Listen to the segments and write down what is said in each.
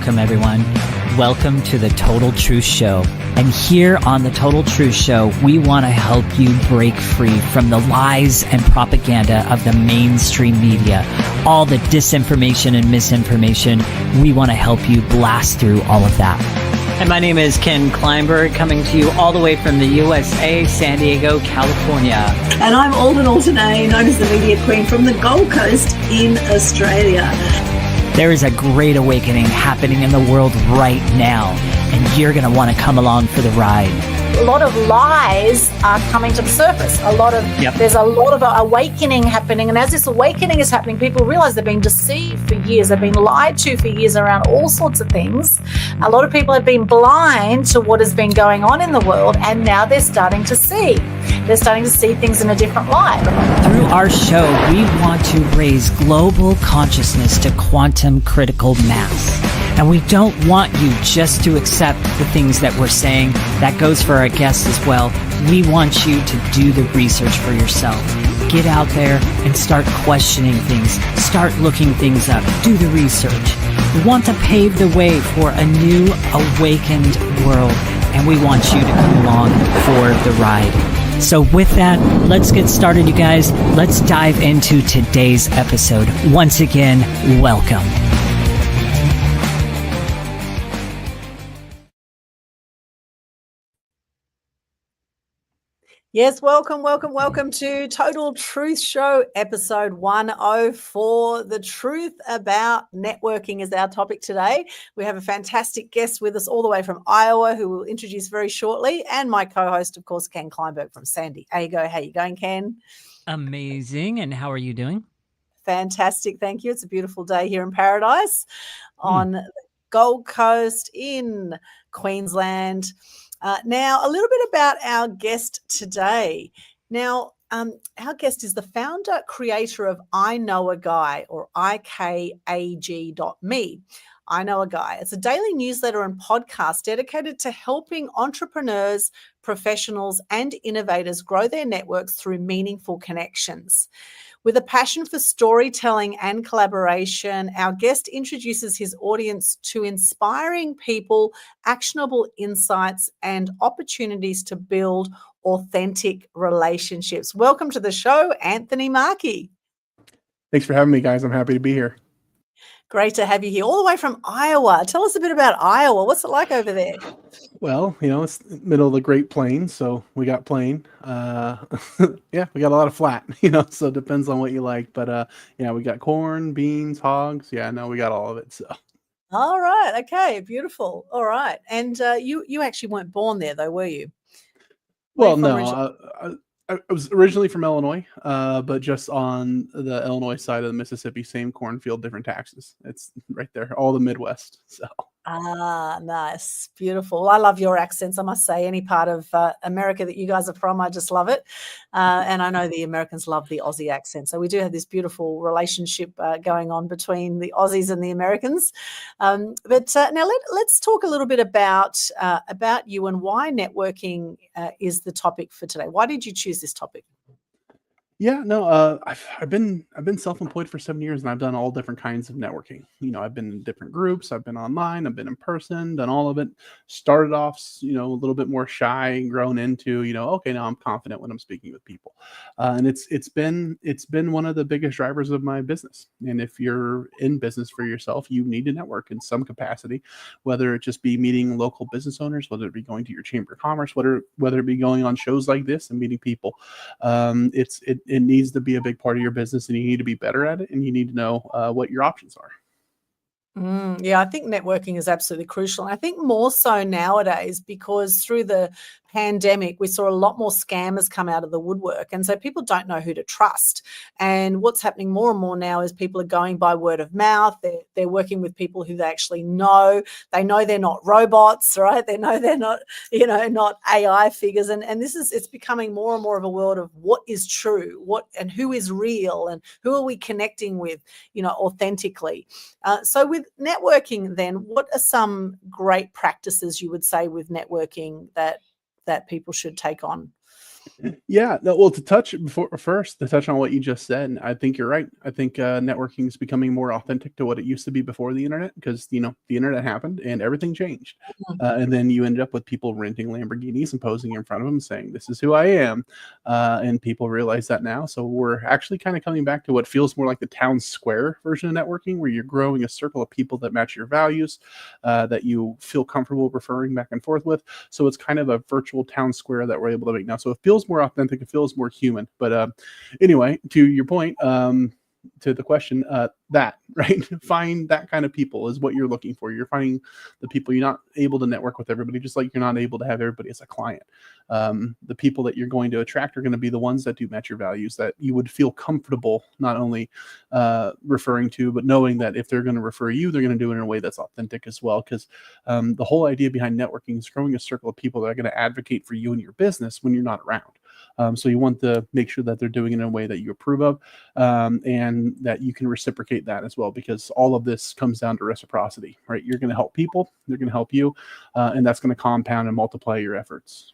Welcome, everyone. Welcome to the Total Truth Show. And here on the Total Truth Show, we want to help you break free from the lies and propaganda of the mainstream media, all the disinformation and misinformation. We want to help you blast through all of that. And my name is Ken Kleinberg, coming to you all the way from the USA, San Diego, California. And I'm Aldwyn Altuney, known as the Media Queen from the Gold Coast in Australia. There is a great awakening happening in the world right now, and you're going to want to come along for the ride. A lot of lies are coming to the surface. There's a lot of awakening happening, and as this awakening is happening, people realize they've been deceived for years. They've been lied to for years around all sorts of things. A lot of people have been blind to what has been going on in the world, and now they're starting to see. They're starting to see things in a different light. Through our show, we want to raise global consciousness to quantum critical mass. And we don't want you just to accept the things that we're saying. That goes for our guests as well. We want you to do the research for yourself. Get out there and start questioning things. Start looking things up. Do the research. We want to pave the way for a new awakened world. And we want you to come along for the ride. So with that, let's get started, you guys. Let's dive into today's episode. Once again, welcome. Yes, welcome to Total Truth Show, episode 104. The truth about networking is our topic today. We have a fantastic guest with us all the way from Iowa who we'll introduce very shortly, and my co-host, of course, Ken Kleinberg from San Diego. How you going, Ken? Amazing. And how are you doing? Fantastic, thank you. It's a beautiful day here in Paradise on the Gold Coast in Queensland. Now, a little bit about our guest today. Now, our guest is the founder, creator of I Know a Guy, or ikag.me. I Know a Guy. It's a daily newsletter and podcast dedicated to helping entrepreneurs, professionals, and innovators grow their networks through meaningful connections. With a passion for storytelling and collaboration, our guest introduces his audience to inspiring people, actionable insights, and opportunities to build authentic relationships. Welcome to the show, Anthony Markey. Thanks for having me, guys. I'm happy to be here. Great to have you here, all the way from Iowa. Tell us a bit about Iowa. What's it like over there? Well, it's the middle of the Great Plains, so we got plain. Yeah, we got a lot of flat, so it depends on what you like. But we got corn, beans, hogs. Yeah, no, we got all of it. So. All right. Okay. Beautiful. All right. And you actually weren't born there, though, were you? Well, no. I was originally from Illinois, but just on the Illinois side of the Mississippi, same cornfield, different taxes. It's right there, all the Midwest. So. Ah, nice. Beautiful. I love your accents, I must say. Any part of America that you guys are from, I just love it. And I know the Americans love the Aussie accent. So we do have this beautiful relationship going on between the Aussies and the Americans. But now let's talk a little bit about you and why networking is the topic for today. Why did you choose this topic? Yeah, no, I've been self-employed for 7 years, and I've done all different kinds of networking. I've been in different groups, I've been online, I've been in person, done all of it. Started off, a little bit more shy, grown into, okay, now I'm confident when I'm speaking with people, and it's been one of the biggest drivers of my business. And if you're in business for yourself, you need to network in some capacity, whether it just be meeting local business owners, whether it be going to your chamber of commerce, whether it be going on shows like this and meeting people. It needs to be a big part of your business, and you need to be better at it, and you need to know what your options are. Yeah, I think networking is absolutely crucial. And I think more so nowadays because through the pandemic, we saw a lot more scammers come out of the woodwork. And so people don't know who to trust. And what's happening more and more now is people are going by word of mouth. They're working with people who they actually know. They know they're not robots, right? They know they're not, not AI figures. And it's becoming more and more of a world of what is true, and who is real, and who are we connecting with, authentically. So with networking then, what are some great practices you would say with networking that people should take on? Yeah, no, well, to touch on what you just said, I think you're right. I think networking is becoming more authentic to what it used to be before the internet, because the internet happened and everything changed, and then you ended up with people renting Lamborghinis and posing in front of them, saying, "This is who I am," and people realize that now. So we're actually kind of coming back to what feels more like the town square version of networking, where you're growing a circle of people that match your values, that you feel comfortable referring back and forth with. So it's kind of a virtual town square that we're able to make now. So it feels more authentic. It feels more human. But anyway, to your point, to the question, that right, find that kind of people is what you're looking for. You're finding the people. You're not able to network with everybody, just like you're not able to have everybody as a client. The people that you're going to attract are going to be the ones that do match your values, that you would feel comfortable not only referring to, but knowing that if they're going to refer you, they're going to do it in a way that's authentic as well. Because the whole idea behind networking is growing a circle of people that are going to advocate for you and your business when you're not around. So you want to make sure that they're doing it in a way that you approve of, and that you can reciprocate that as well, because all of this comes down to reciprocity, right? You're going to help people, they're going to help you, and that's going to compound and multiply your efforts.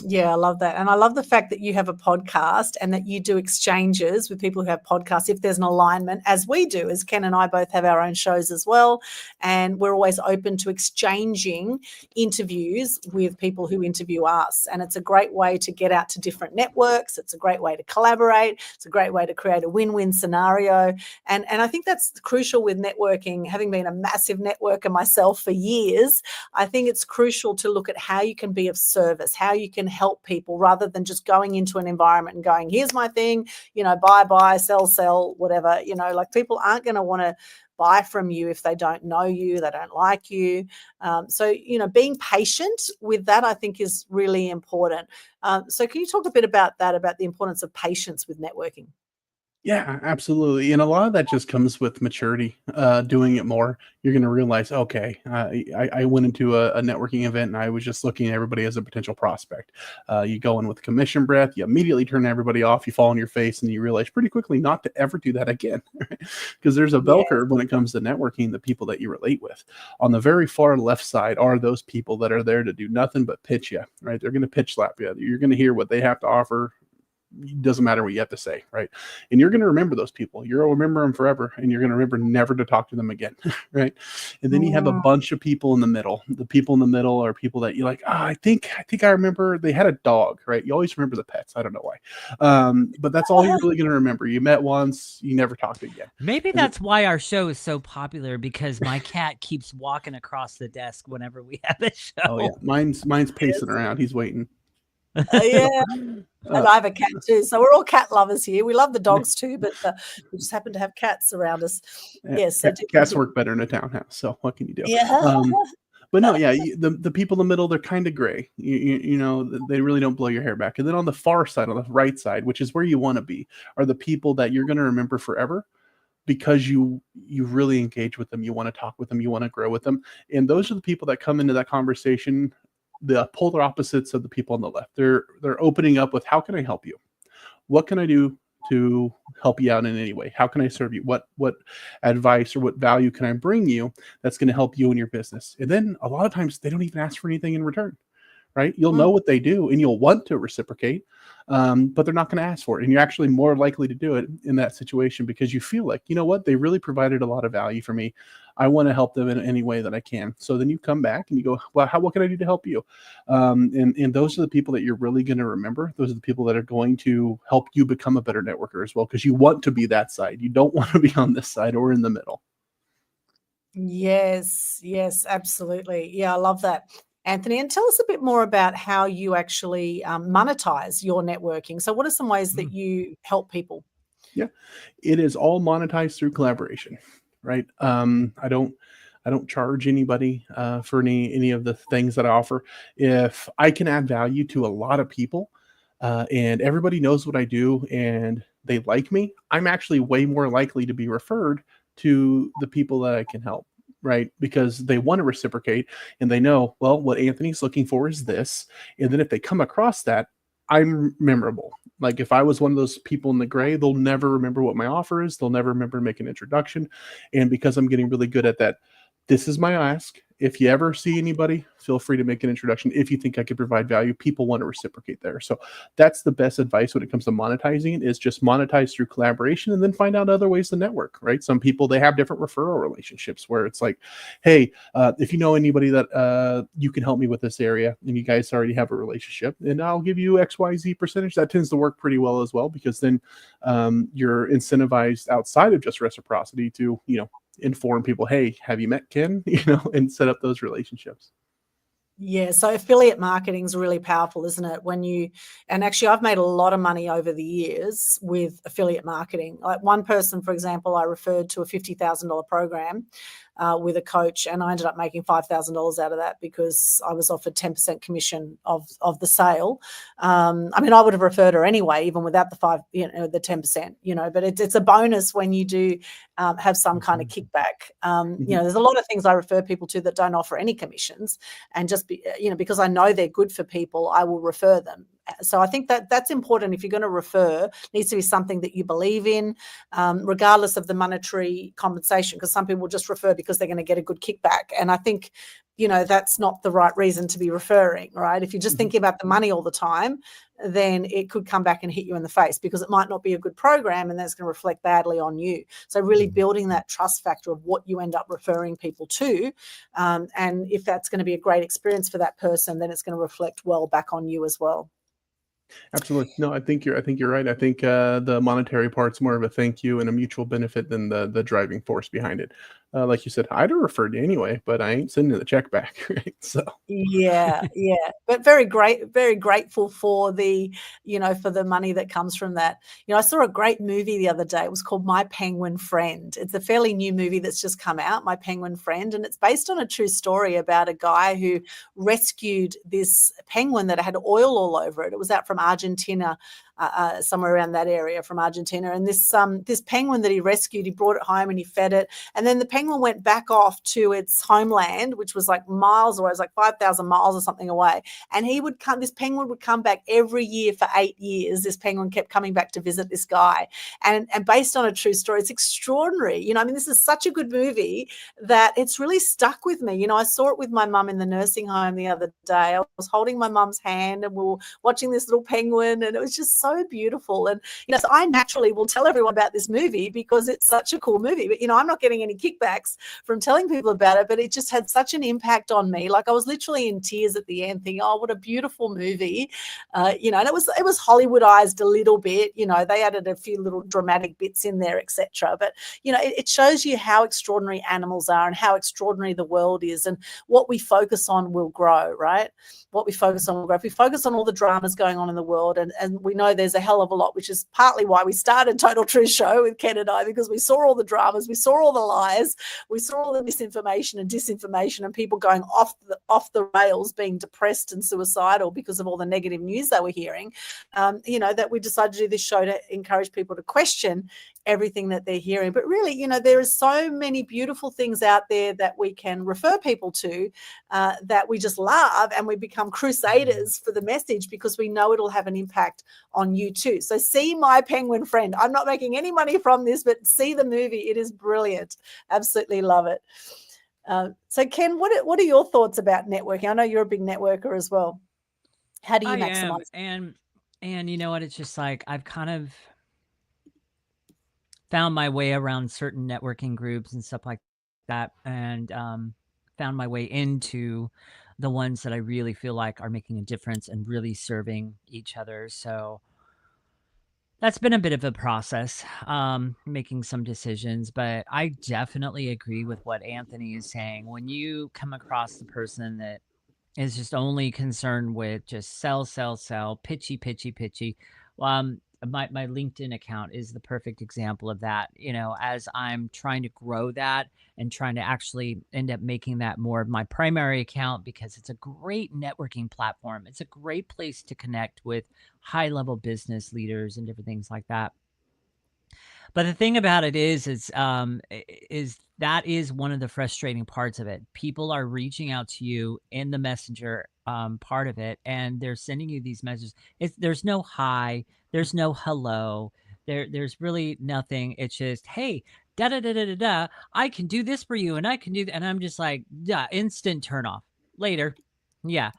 Yeah, I love that. And I love the fact that you have a podcast and that you do exchanges with people who have podcasts if there's an alignment, as we do, as Ken and I both have our own shows as well. And we're always open to exchanging interviews with people who interview us. And it's a great way to get out to different networks. It's a great way to collaborate. It's a great way to create a win-win scenario. And I think that's crucial with networking. Having been a massive networker myself for years, I think it's crucial to look at how you can be of service, how you can help people, rather than just going into an environment and going, here's my thing, buy, sell, whatever. Like, people aren't going to want to buy from you if they don't know you, they don't like you. So being patient with that, I think, is really important. So can you talk a bit about that, about the importance of patience with networking? Yeah, absolutely. And a lot of that just comes with maturity, doing it more. You're going to realize, okay, I went into a networking event and I was just looking at everybody as a potential prospect. You go in with commission breath, you immediately turn everybody off, you fall on your face, and you realize pretty quickly not to ever do that again. Because there's a bell curve when it comes to networking, the people that you relate with. On the very far left side are those people that are there to do nothing but pitch you, right? They're going to pitch slap you. You're going to hear what they have to offer. It doesn't matter what you have to say, right? And you're going to remember those people. You're going to remember them forever, and you're going to remember never to talk to them again, right? And then you have a bunch of people in the middle. The people in the middle are people that you're like, I think I remember they had a dog, right? You always remember the pets. I don't know why, but that's all you're really going to remember. You met once, you never talked again. Maybe that's why our show is so popular, because my cat keeps walking across the desk whenever we have a show. Oh yeah, mine's pacing around. He's waiting. Yeah. And I have a cat too. So we're all cat lovers here. We love the dogs too, but we just happen to have cats around us. Yes. Cats work better in a townhouse. So what can you do? Yeah. But no, yeah, the people in the middle, they're kind of gray. They really don't blow your hair back. And then on the far side, on the right side, which is where you want to be, are the people that you're going to remember forever, because you really engage with them. You want to talk with them. You want to grow with them. And those are the people that come into that conversation, the polar opposites of the people on the left. They're opening up with, how can I help you? What can I do to help you out in any way? How can I serve you? What advice or what value can I bring you that's going to help you in your business? And then a lot of times they don't even ask for anything in return, right? You'll know what they do and you'll want to reciprocate, but they're not going to ask for it. And you're actually more likely to do it in that situation, because you feel like, they really provided a lot of value for me. I want to help them in any way that I can. So then you come back and you go, well, what can I do to help you? And those are the people that you're really going to remember. Those are the people that are going to help you become a better networker as well, because you want to be that side. You don't want to be on this side or in the middle. Yes, absolutely. Yeah, I love that. Anthony, and tell us a bit more about how you actually monetize your networking. So what are some ways that you help people? Yeah, it is all monetized through collaboration, right? I don't charge anybody for any of the things that I offer. If I can add value to a lot of people, and everybody knows what I do and they like me, I'm actually way more likely to be referred to the people that I can help. Right? Because they want to reciprocate and they know, well, what Anthony's looking for is this. And then if they come across that, I'm memorable. Like if I was one of those people in the gray, they'll never remember what my offer is. They'll never remember making an introduction. And because I'm getting really good at that, this is my ask if you ever see anybody, feel free to make an introduction. If you think I could provide value, people want to reciprocate there. So that's the best advice when it comes to monetizing, is just monetize through collaboration and then find out other ways to network, right? Some people, they have different referral relationships where it's like, hey, if you know anybody that you can help me with this area and you guys already have a relationship, and I'll give you XYZ percentage. That tends to work pretty well as well, because then you're incentivized outside of just reciprocity to, inform people, hey, have you met Ken? And set up those relationships. Yeah, so affiliate marketing is really powerful, isn't it? And actually I've made a lot of money over the years with affiliate marketing. Like one person, for example, I referred to a $50,000 program with a coach, and I ended up making $5,000 out of that because I was offered 10% commission of the sale. I mean, I would have referred her anyway, even without the 10%, but it's a bonus when you do have some kind of kickback. There's a lot of things I refer people to that don't offer any commissions, and just because I know they're good for people, I will refer them. So I think that's important. If you're going to refer, it needs to be something that you believe in, regardless of the monetary compensation, because some people just refer because they're going to get a good kickback. And I think, that's not the right reason to be referring, right? If you're just thinking about the money all the time, then it could come back and hit you in the face, because it might not be a good program and that's going to reflect badly on you. So really building that trust factor of what you end up referring people to. And if that's going to be a great experience for that person, then it's going to reflect well back on you as well. Absolutely. No, I think you're right. I think the monetary part's more of a thank you and a mutual benefit than the driving force behind it. Like you said, I'd have referred you anyway, but I ain't sending the check back, right? So yeah, but very grateful for the for the money that comes from that. I saw a great movie the other day. It was called My Penguin Friend. It's a fairly new movie that's just come out, My Penguin Friend, and it's based on a true story about a guy who rescued this penguin that had oil all over it. It was out from Argentina, somewhere around that area from Argentina. And this penguin that he rescued, he brought it home and he fed it. And then the penguin went back off to its homeland, which was like miles away. It was like 5,000 miles or something away. And this penguin would come back every year for 8 years. This penguin kept coming back to visit this guy. And based on a true story, it's extraordinary. This is such a good movie that it's really stuck with me. I saw it with my mum in the nursing home the other day. I was holding my mum's hand and we were watching this little penguin, and it was just so beautiful. And so I naturally will tell everyone about this movie because it's such a cool movie. But I'm not getting any kickbacks from telling people about it, but it just had such an impact on me. Like I was literally in tears at the end, thinking, "Oh, what a beautiful movie!" And it was Hollywoodized a little bit. They added a few little dramatic bits in there, etc. But it shows you how extraordinary animals are and how extraordinary the world is, and what we focus on will grow, right? What we focus on will grow. If we focus on all the dramas going on in the world, and we know there's a hell of a lot, which is partly why we started Total Truth Show with Ken and I, because we saw all the dramas, we saw all the lies, we saw all the misinformation and disinformation, and people going off the rails, being depressed and suicidal because of all the negative news they were hearing. That we decided to do this show to encourage people to question everything that they're hearing. But really, there is so many beautiful things out there that we can refer people to that we just love, and we become crusaders for the message because we know it'll have an impact on you too. So see My Penguin Friend. I'm not making any money from this, but see the movie. It is brilliant. Absolutely love it. So Ken, what are your thoughts about networking? I know you're a big networker as well. How do you maximize? And you know what? It's just like I've kind of found my way around certain networking groups and stuff like that, and found my way into the ones that I really feel like are making a difference and really serving each other. So that's been a bit of a process, making some decisions, but I definitely agree with what Anthony is saying. When you come across the person that is just only concerned with just sell, pitchy. My LinkedIn account is the perfect example of that. As I'm trying to grow that and trying to actually end up making that more of my primary account, because it's a great networking platform. It's a great place to connect with high-level business leaders and different things like that. But the thing about it is that is one of the frustrating parts of it. People are reaching out to you in the messenger part of it, and they're sending you these messages. There's no hi, there's no hello, there's really nothing. It's just, hey, da da da da da da. I can do this for you, and I can do that. And I'm just like, yeah, instant turn off. Later. Yeah.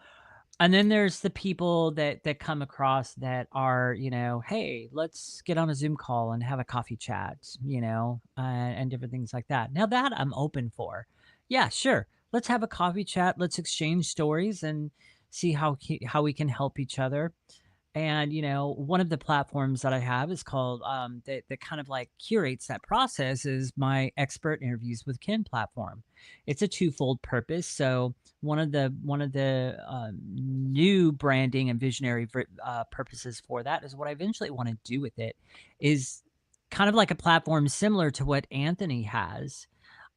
And then there's the people that come across that are, hey, let's get on a Zoom call and have a coffee chat, and different things like that. Now that I'm open for. Yeah, sure. Let's have a coffee chat. Let's exchange stories and see how we can help each other. And, one of the platforms that I have is called, that kind of like curates that process, is my Expert Interviews with Ken platform. It's a twofold purpose. So one of the new branding and visionary purposes for that is what I eventually want to do with it is kind of like a platform similar to what Anthony has,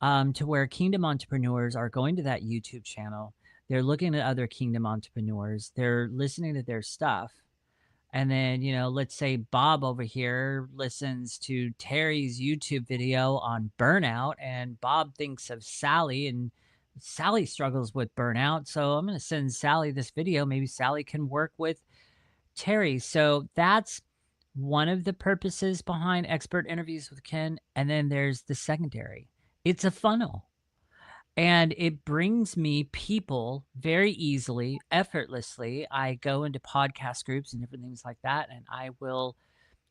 to where Kingdom entrepreneurs are going to that YouTube channel. They're looking at other Kingdom entrepreneurs. They're listening to their stuff. And then, let's say Bob over here listens to Terry's YouTube video on burnout, and Bob thinks of Sally, and Sally struggles with burnout. So I'm going to send Sally this video. Maybe Sally can work with Terry. So that's one of the purposes behind Expert Interviews with Ken. And then there's the secondary. It's a funnel. And it brings me people very easily, effortlessly. I go into podcast groups and different things like that, and I will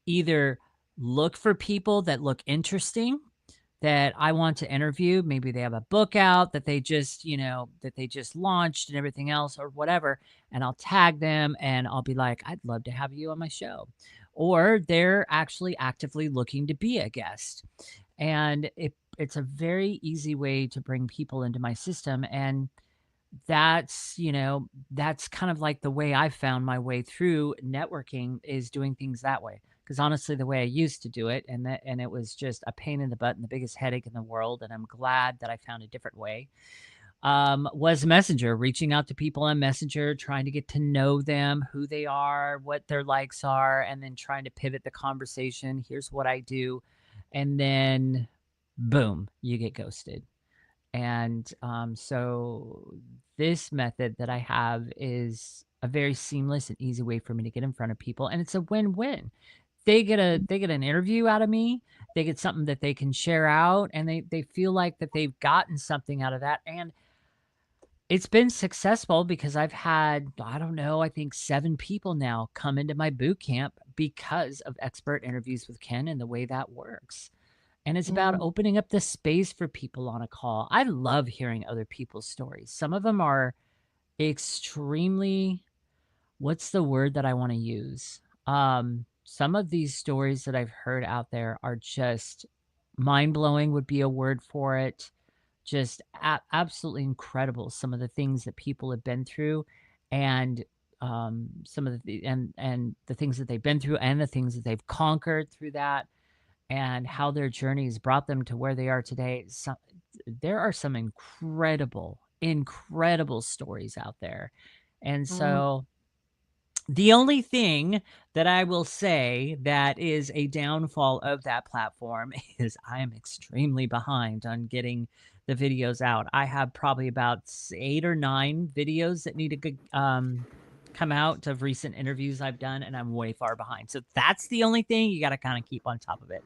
either look for people that look interesting that I want to interview. Maybe they have a book out that they just, launched and everything else or whatever. And I'll tag them and I'll be like, I'd love to have you on my show. Or they're actually actively looking to be a guest. And it's a very easy way to bring people into my system. And that's kind of like the way I found my way through networking, is doing things that way. Because honestly, the way I used to do it, and it was just a pain in the butt and the biggest headache in the world. And I'm glad that I found a different way. Was Messenger, reaching out to people on Messenger, trying to get to know them, who they are, what their likes are, and then trying to pivot the conversation. Here's what I do. And then boom, you get ghosted. And so this method that I have is a very seamless and easy way for me to get in front of people. And it's a win-win. They get an interview out of me. They get something that they can share out, and they feel like that they've gotten something out of that. And it's been successful because I've had, I think 7 people now come into my boot camp because of Expert Interviews with Ken and the way that works. And it's about opening up the space for people on a call. I love hearing other people's stories. Some of them are extremely, what's the word that I want to use? Some of these stories that I've heard out there are just mind-blowing would be a word for it. Just absolutely incredible. Some of the things that people have been through, and some of the and the things that they've been through, and the things that they've conquered through that, and how their journeys brought them to where they are today. There are some incredible stories out there. And so the only thing that I will say that is a downfall of that platform is I am extremely behind on getting the videos out. I have probably about 8 or 9 videos that need to come out of recent interviews I've done, and I'm way far behind. So that's the only thing. You got to kind of keep on top of it.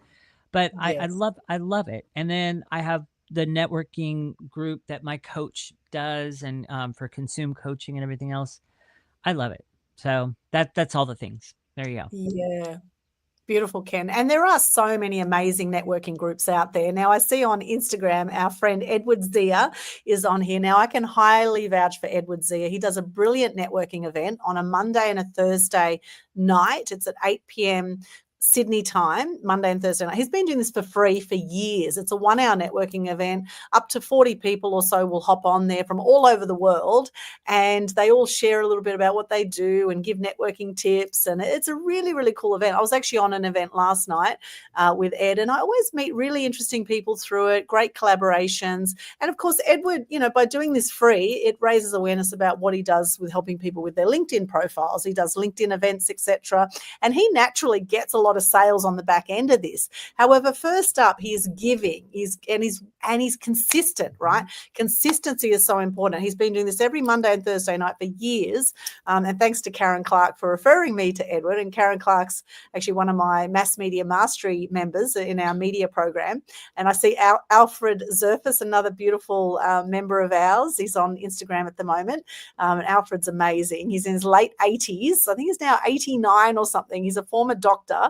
But I love it. And then I have the networking group that my coach does, and for Consume coaching and everything else. I love it. So that's all the things. There you go. Yeah. Beautiful, Ken. And there are so many amazing networking groups out there. Now, I see on Instagram, our friend Edward Zia is on here. Now, I can highly vouch for Edward Zia. He does a brilliant networking event on a Monday and a Thursday night. It's at 8 p.m. Sydney time, Monday and Thursday night. He's been doing this for free for years. It's a 1-hour networking event. Up to 40 people or so will hop on there from all over the world, and they all share a little bit about what they do and give networking tips. And it's a really, really cool event. I was actually on an event last night with Ed, and I always meet really interesting people through it, great collaborations. And of course, Edward, by doing this free, it raises awareness about what he does with helping people with their LinkedIn profiles. He does LinkedIn events, etc. And he naturally gets a lot lot of sales on the back end of this. However, first up, he is giving. He's consistent, right? Consistency is so important. He's been doing this every Monday and Thursday night for years. And thanks to Karen Clark for referring me to Edward. And Karen Clark's actually one of my Mass Media Mastery members in our media program. And I see Alfred Zerfus, another beautiful member of ours. He's on Instagram at the moment. And Alfred's amazing. He's in his late 80s. I think he's now 89 or something. He's a former doctor.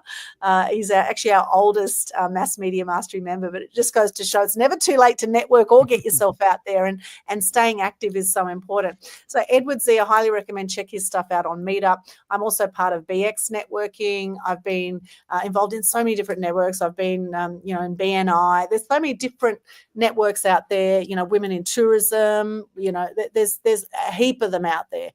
He's actually our oldest Mass Media Mastery member, but it just goes to show it's never too late to network or get yourself out there, and staying active is so important. So Edward Z, I highly recommend check his stuff out on Meetup. I'm also part of BX Networking. I've been involved in so many different networks. I've been, in BNI. There's so many different networks out there, women in tourism, there's a heap of them out there.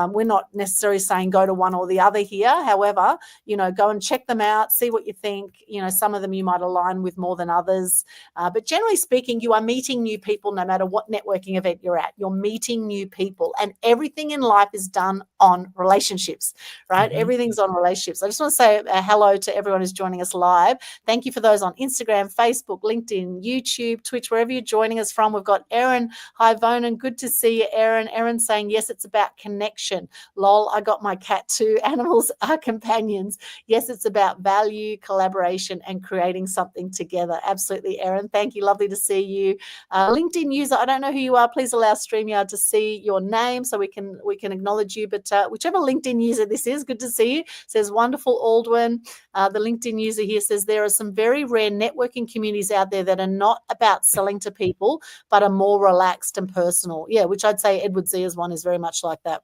We're not necessarily saying go to one or the other here. However, go and check them out, see what you think. Some of them you might align with more than others. But generally speaking, you are meeting new people no matter what networking event you're at. You're meeting new people, and everything in life is done on relationships, right? Mm-hmm. Everything's on relationships. I just want to say hello to everyone who's joining us live. Thank you for those on Instagram, Facebook, LinkedIn, YouTube, Twitch, wherever you're joining us from. We've got Erin. Hi, Vonan. Good to see you, Erin. Erin saying, yes, it's about connection. Lol, I got my cat too. Animals are companions. Yes, it's about value, collaboration, and creating something together. Absolutely, Erin. Thank you. Lovely to see you. LinkedIn user, I don't know who you are. Please allow StreamYard to see your name so we can acknowledge you. But whichever LinkedIn user this is, good to see you. Says wonderful Aldwyn. The LinkedIn user here says there are some very rare networking communities out there that are not about selling to people, but are more relaxed and personal. Yeah, which I'd say Edward Z is one, is very much like that.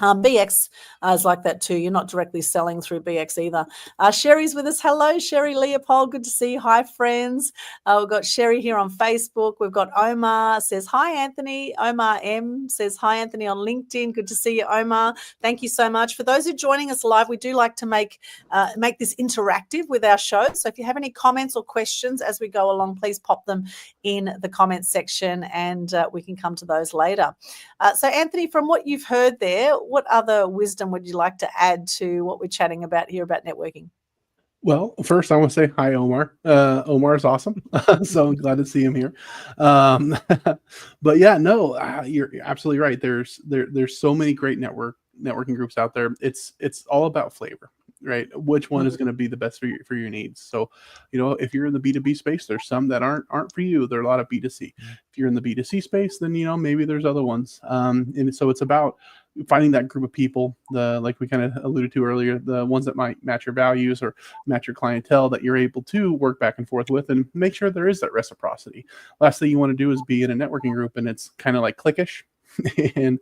BX is like that too. You're not directly selling through BX either. Sherry's with us. Hello, Sherry Leopold. Good to see you. Hi, friends. We've got Sherry here on Facebook. We've got Omar says, hi, Anthony. Omar M says, hi, Anthony on LinkedIn. Good to see you, Omar. Thank you so much. For those who are joining us live, we do like to make this interactive with our show. So if you have any comments or questions as we go along, please pop them in the comments section, and we can come to those later. So Anthony, from what you've heard there, what other wisdom would you like to add to what we're chatting about here about networking? Well, first I want to say hi, Omar. Omar is awesome. So I'm glad to see him here. But yeah, no, you're absolutely right. There's so many great networking groups out there. It's all about flavor, right? Which one is going to be the best for your needs? So, if you're in the B2B space, there's some that aren't for you. There are a lot of B2C. If you're in the B2C space, then maybe there's other ones. And so it's about finding that group of people, like we kind of alluded to earlier, the ones that might match your values or match your clientele, that you're able to work back and forth with, and make sure there is that reciprocity. Last thing you want to do is be in a networking group and it's kind of like cliquish. And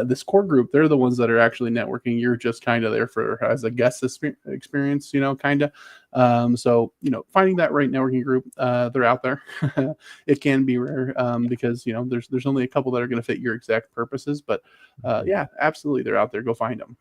this core group, they're the ones that are actually networking. You're just kind of there for as a guest experience, kind of. So finding that right networking group, they're out there. It can be rare because there's only a couple that are going to fit your exact purposes. But yeah, absolutely, they're out there. Go find them.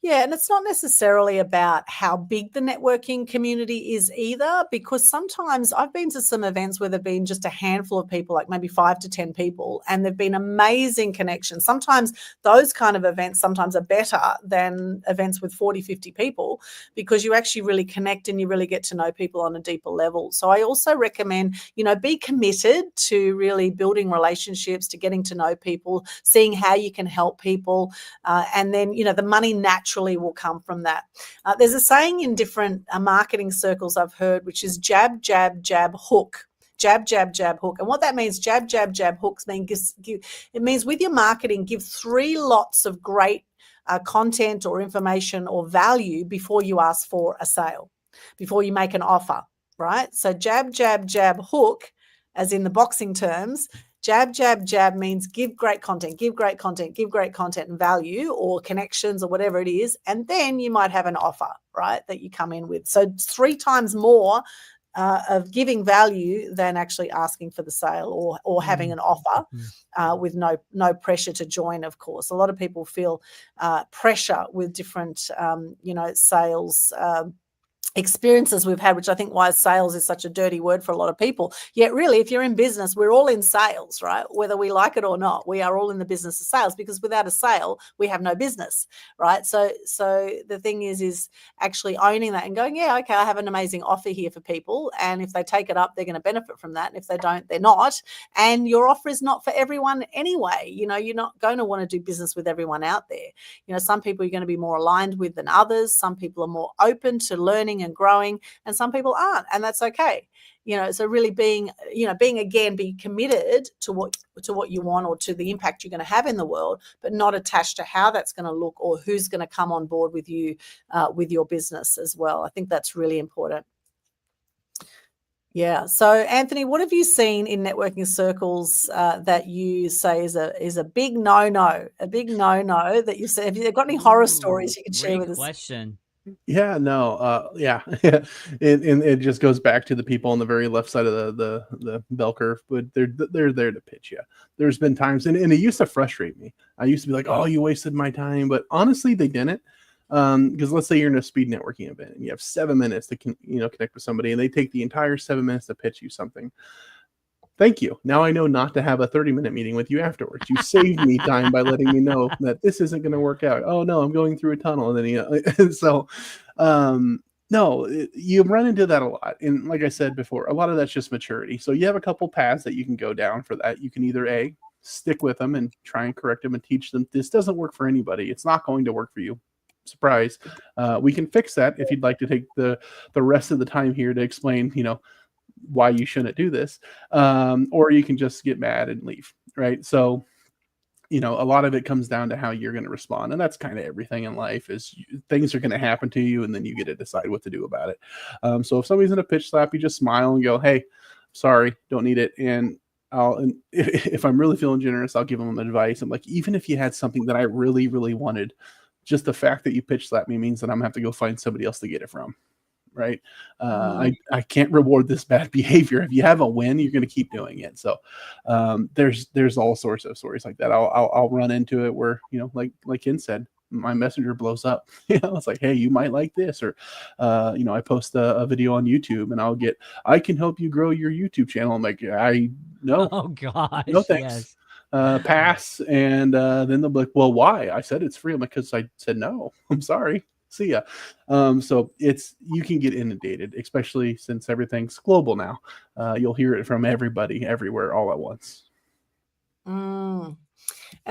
Yeah, and it's not necessarily about how big the networking community is either, because sometimes I've been to some events where there've been just a handful of people, like maybe 5 to 10 people, and there've been amazing connections. Sometimes those kind of events sometimes are better than events with 40, 50 people, because you actually really connect and you really get to know people on a deeper level. So I also recommend, be committed to really building relationships, to getting to know people, seeing how you can help people, and then, the money naturally will come from that. There's a saying in different marketing circles I've heard, which is jab, jab, jab, hook. Jab, jab, jab, hook. And what that means, jab, jab, jab, hooks, it means with your marketing, give 3 lots of great content or information or value before you ask for a sale, before you make an offer, right? So jab, jab, jab, hook, as in the boxing terms. Jab, jab, jab means give great content, give great content, give great content and value or connections or whatever it is. And then you might have an offer, right, that you come in with. So 3 times more of giving value than actually asking for the sale or having an offer with no pressure to join, of course. A lot of people feel pressure with different, sales experiences we've had, which I think why sales is such a dirty word for a lot of people. Yet really, if you're in business, we're all in sales, right? Whether we like it or not, we are all in the business of sales, because without a sale, we have no business, right? So the thing is actually owning that and going, yeah, okay, I have an amazing offer here for people. And if they take it up, they're going to benefit from that. And if they don't, they're not. And your offer is not for everyone anyway. You know, you're not going to want to do business with everyone out there. You know, some people you're going to be more aligned with than others. Some people are more open to learning and growing, and some people aren't, and that's okay. You know, so really being committed to what you want, or to the impact you're going to have in the world, but not attached to how that's going to look or who's going to come on board with you with your business as well. I think that's really important. Yeah. So, Anthony, what have you seen in networking circles that you say is a big no-no, that you say? Have you got any horror stories you can share with us? Great question. Yeah, no, yeah. It just goes back to the people on the very left side of the bell curve, but they're there to pitch you. There's been times, and it used to frustrate me. I used to be like, oh, you wasted my time, but honestly, they didn't. Because let's say you're in a speed networking event and you have 7 minutes to connect with somebody, and they take the entire 7 minutes to pitch you something. Thank you. Now I know not to have a 30-minute meeting with you afterwards. You saved me time by letting me know that this isn't going to work out. Oh no, I'm going through a tunnel. And then, so, no, you run into that a lot. And like I said before, a lot of that's just maturity. So you have a couple paths that you can go down for that. You can either stick with them and try and correct them and teach them, this doesn't work for anybody. It's not going to work for you. Surprise. We can fix that if you'd like to take the rest of the time here to explain, why you shouldn't do this, or you can just get mad and leave, right? So, a lot of it comes down to how you're going to respond, and that's kind of everything in life. Is things are going to happen to you, and then you get to decide what to do about it. So if somebody's in a pitch slap, you just smile and go, "Hey, sorry, don't need it." And if I'm really feeling generous, I'll give them advice. I'm like, even if you had something that I really, really wanted, just the fact that you pitch slap me means that I'm gonna have to go find somebody else to get it from. Right. I can't reward this bad behavior. If you have a win, you're going to keep doing it. So there's all sorts of stories like that. I'll run into it where, like Ken said, my messenger blows up. It's like, hey, you might like this, or I post a video on YouTube and I can help you grow your YouTube channel. I'm like, no. Oh gosh, no thanks. Yes. Pass. And then they'll be like, well, why? I said it's free. I'm like, because I said no. I'm sorry. See ya. So you can get inundated, especially since everything's global now. You'll hear it from everybody, everywhere, all at once. And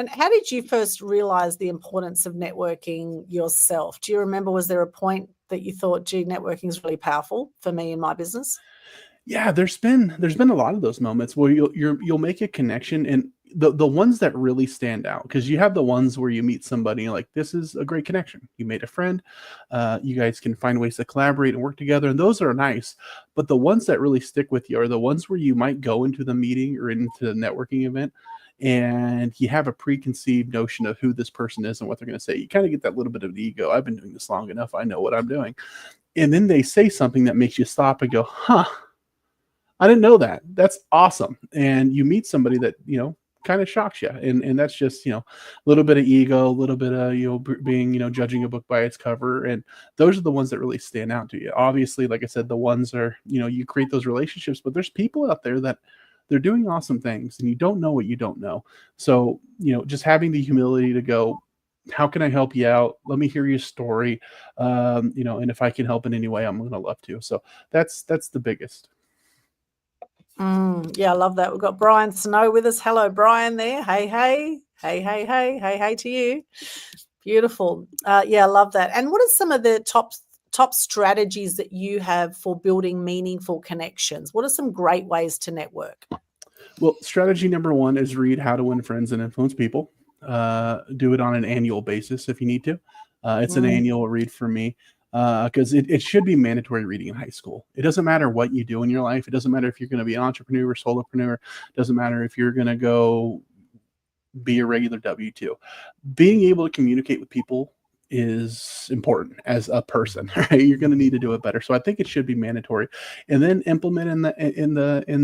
how did you first realize the importance of networking yourself? Do you remember, was there a point that you thought, gee, networking is really powerful for me in my business? Yeah, there's been a lot of those moments where you'll make a connection, and the ones that really stand out, because you have the ones where you meet somebody and you're like, this is a great connection. You made a friend. You guys can find ways to collaborate and work together, and those are nice. But the ones that really stick with you are the ones where you might go into the meeting or into the networking event, and you have a preconceived notion of who this person is and what they're going to say. You kind of get that little bit of ego. I've been doing this long enough. I know what I'm doing. And then they say something that makes you stop and go, huh, I didn't know that. That's awesome. And you meet somebody that, kind of shocks you. And that's just, a little bit of ego, a little bit of, being, judging a book by its cover. And those are the ones that really stand out to you. Obviously, like I said, the ones are, you create those relationships, but there's people out there that they're doing awesome things and you don't know what you don't know. So, just having the humility to go, how can I help you out? Let me hear your story. And if I can help in any way, I'm going to love to. So that's the biggest. Yeah, I love that. We've got Brian Snow with us. Hello, Brian there. Hey to you. Beautiful. Yeah, I love that. And what are some of the top strategies that you have for building meaningful connections? What are some great ways to network? Well, strategy number 1 is read How to Win Friends and Influence People. Do it on an annual basis if you need to. It's an annual read for me. Because it should be mandatory reading in high school. It doesn't matter what you do in your life. It doesn't matter if you're going to be an entrepreneur or solopreneur. It doesn't matter if you're going to go be a regular W-2. Being able to communicate with people is important as a person, right? You're going to need to do it better. So I think it should be mandatory, and then implement in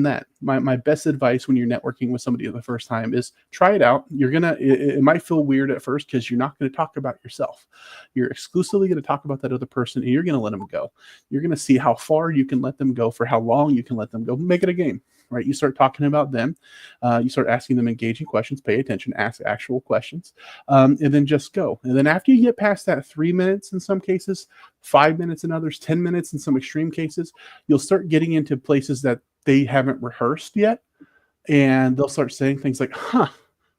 that. My best advice when you're networking with somebody the first time is try it out. It might feel weird at first because you're not going to talk about yourself. You're exclusively going to talk about that other person, and you're going to let them go. You're going to see how far you can let them go, for how long you can let them go. Make it a game. Right, you start talking about them, you start asking them engaging questions, pay attention, ask actual questions, and then just go. And then after you get past that 3 minutes in some cases, 5 minutes in others, 10 minutes in some extreme cases, you'll start getting into places that they haven't rehearsed yet, and they'll start saying things like, "Huh,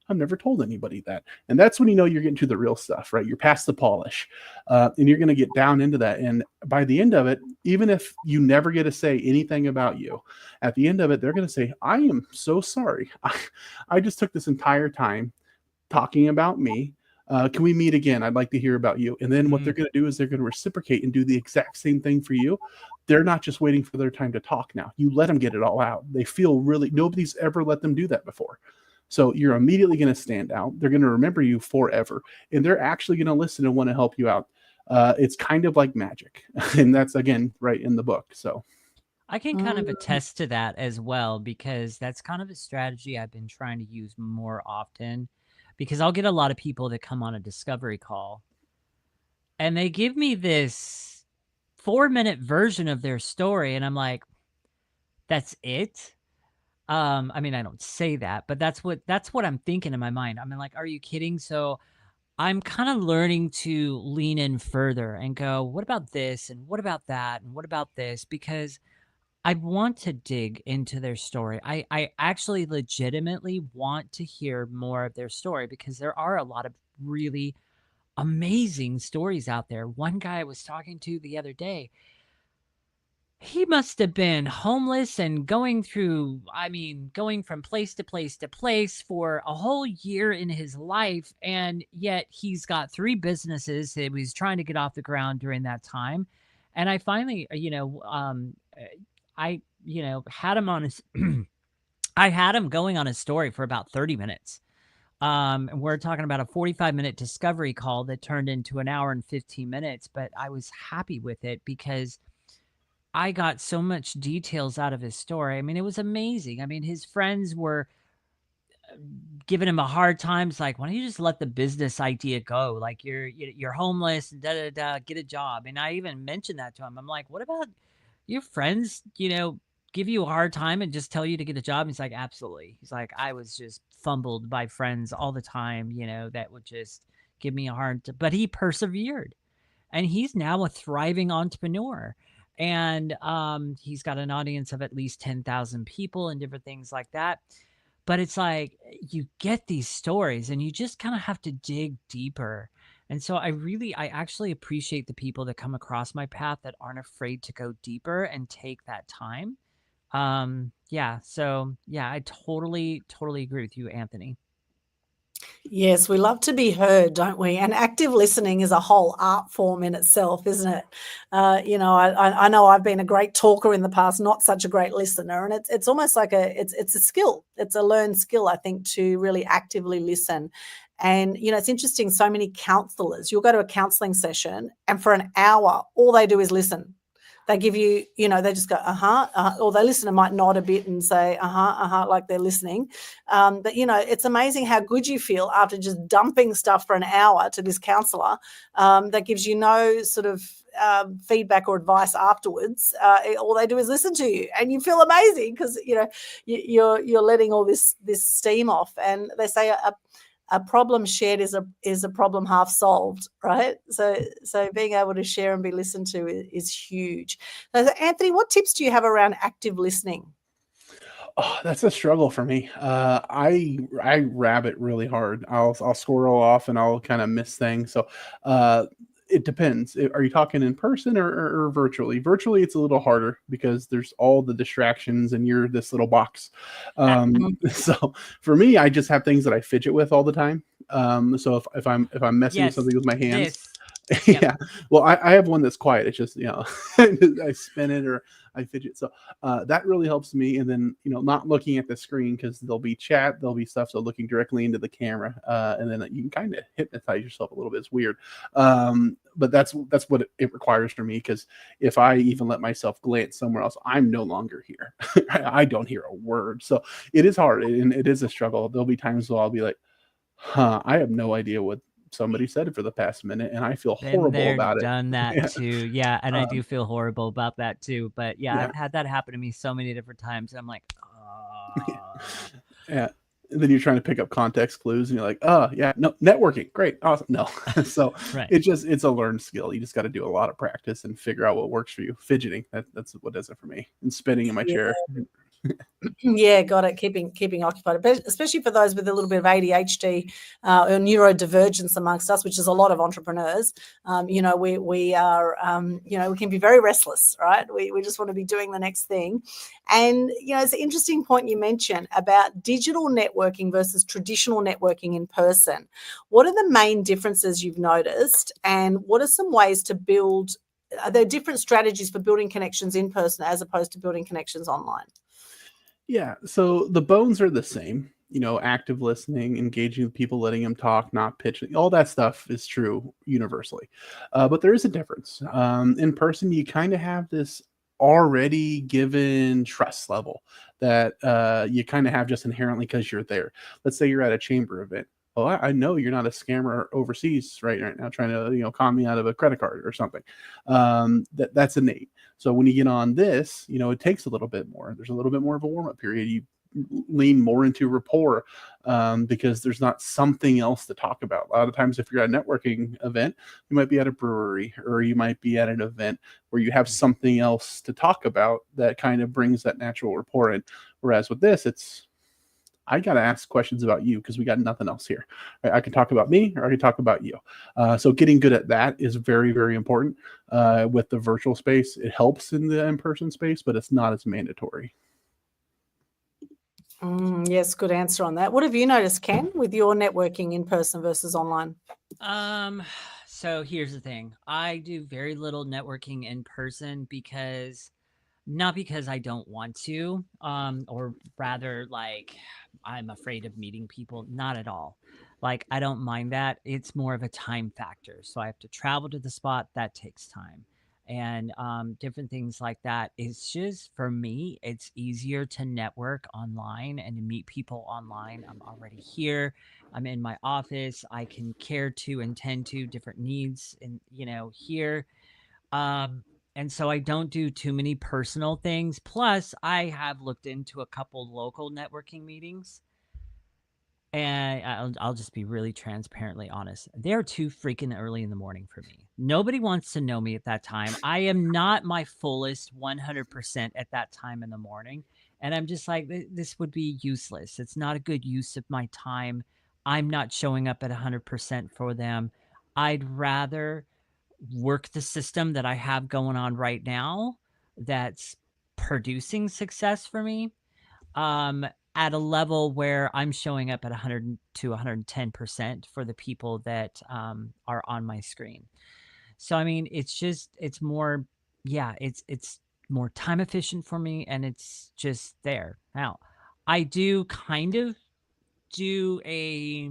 I've never told anybody that." And that's when you know you're getting to the real stuff, right? You're past the polish, and you're going to get down into that. And by the end of it, even if you never get to say anything about you, at the end of it, they're going to say, "I am so sorry. I just took this entire time talking about me. Can we meet again? I'd like to hear about you." And then what they're going to do is they're going to reciprocate and do the exact same thing for you. They're not just waiting for their time to talk now. You let them get it all out. They feel nobody's ever let them do that before. So you're immediately going to stand out. They're going to remember you forever, and they're actually going to listen and want to help you out. It's kind of like magic, and that's, again, right in the book. So I can kind of attest to that as well, because that's kind of a strategy I've been trying to use more often, because I'll get a lot of people that come on a discovery call and they give me this 4-minute version of their story, and I'm like, that's it? I mean, I don't say that, but that's what I'm thinking in my mind. I'm like, are you kidding? So I'm kind of learning to lean in further and go, what about this? And what about that? And what about this? Because I want to dig into their story. I actually legitimately want to hear more of their story, because there are a lot of really amazing stories out there. One guy I was talking to the other day, he must have been homeless and going from place to place to place for a whole year in his life. And yet he's got 3 businesses that he was trying to get off the ground during that time. And I finally, I had him on his, I had him going on his story for about 30 minutes. And we're talking about a 45-minute discovery call that turned into an hour and 15 minutes. But I was happy with it because I got so much details out of his story. I mean, it was amazing. I mean, his friends were giving him a hard time. It's like, why don't you just let the business idea go? Like, you're homeless and get a job. And I even mentioned that to him. I'm like, what about your friends, give you a hard time and just tell you to get a job? And he's like, absolutely. He's like, I was just fumbled by friends all the time, that would just give me a hard time. But he persevered, and he's now a thriving entrepreneur. And he's got an audience of at least 10,000 people and different things like that. But it's like, you get these stories and you just kind of have to dig deeper. And so I actually appreciate the people that come across my path that aren't afraid to go deeper and take that time. I totally agree with you, Anthony. Yes, we love to be heard, don't we? And active listening is a whole art form in itself, isn't it? I know I've been a great talker in the past, not such a great listener, and it's almost like it's a skill. It's a learned skill, I think, to really actively listen. And it's interesting. So many counselors, you'll go to a counseling session, and for an hour, all they do is listen. They give you, they just go, or they listen and might nod a bit and say, like they're listening. But, it's amazing how good you feel after just dumping stuff for an hour to this counsellor that gives you no sort of feedback or advice afterwards. All they do is listen to you, and you feel amazing because, you're letting all this steam off. And they say a problem shared is a problem half solved, right? So being able to share and be listened to is huge. So Anthony, what tips do you have around active listening? Oh, that's a struggle for me. I rabbit really hard. I'll squirrel off and I'll kind of miss things. So it depends. Are you talking in person or virtually? Virtually, it's a little harder because there's all the distractions and you're this little box. So for me, I just have things that I fidget with all the time. So if I'm messing with something with my hands, Yep. Yeah. Well, I have one that's quiet. It's just, I spin it or I fidget. So that really helps me. And then, not looking at the screen because there'll be chat, there'll be stuff. So looking directly into the camera. And then you can kind of hypnotize yourself a little bit. It's weird. But that's what it requires for me. Because if I even let myself glance somewhere else, I'm no longer here. I don't hear a word. So it is hard and it is a struggle. There'll be times where I'll be like, I have no idea what somebody said for the past minute, and I feel Been horrible there, about it. done that Yeah, too. Yeah, and I do um, feel horrible about that too. But yeah, yeah, I've had that happen to me so many different times. I'm like, yeah. And then you're trying to pick up context clues, and you're like, "Oh, yeah, no, networking, great, awesome." No, so right. it's a learned skill. You just got to do a lot of practice and figure out what works for you. Fidgeting, that's what does it for me, and spinning in my Yeah. chair. Yeah, got it. Keeping occupied, but especially for those with a little bit of ADHD or neurodivergence amongst us, which is a lot of entrepreneurs. We are, we can be very restless, right? We just want to be doing the next thing, and it's an interesting point you mentioned about digital networking versus traditional networking in person. What are the main differences you've noticed, and what are some ways to build? Are there different strategies for building connections in person as opposed to building connections online? Yeah, so the bones are the same. Active listening, engaging with people, letting them talk, not pitching. All that stuff is true universally. But there is a difference. In person, you kind of have this already given trust level that you kind of have just inherently because you're there. Let's say you're at a chamber event. Well, I know you're not a scammer overseas right now trying to con me out of a credit card or something. That's innate. So when you get on this, it takes a little bit more. There's a little bit more of a warm up period. You lean more into rapport because there's not something else to talk about. A lot of times, if you're at a networking event, you might be at a brewery or you might be at an event where you have something else to talk about that kind of brings that natural rapport in. Whereas with this, I got to ask questions about you because we got nothing else here. I can talk about me or I can talk about you. So getting good at that is very, very important. With the virtual space, it helps in the in-person space, but it's not as mandatory. Yes, good answer on that. What have you noticed, Ken, with your networking in person versus online? So here's the thing. I do very little networking in person because not because I don't want to, or rather like I'm afraid of meeting people, not at all. Like I don't mind that. It's more of a time factor. So I have to travel to the spot, that takes time. And different things like that. It's just for me, it's easier to network online and to meet people online. I'm already here. I'm in my office. I can care to and tend to different needs and here. Um, and so I don't do too many personal things. Plus, I have looked into a couple local networking meetings. And I'll just be really transparently honest. They're too freaking early in the morning for me. Nobody wants to know me at that time. I am not my fullest 100% at that time in the morning. And I'm just like, this would be useless. It's not a good use of my time. I'm not showing up at 100% for them. I'd rather work the system that I have going on right now that's producing success for me um, at a level where I'm showing up at 100 to 110% for the people that are on my screen. So I mean, it's more, yeah, it's more time efficient for me, and it's just there. Now, I do kind of do a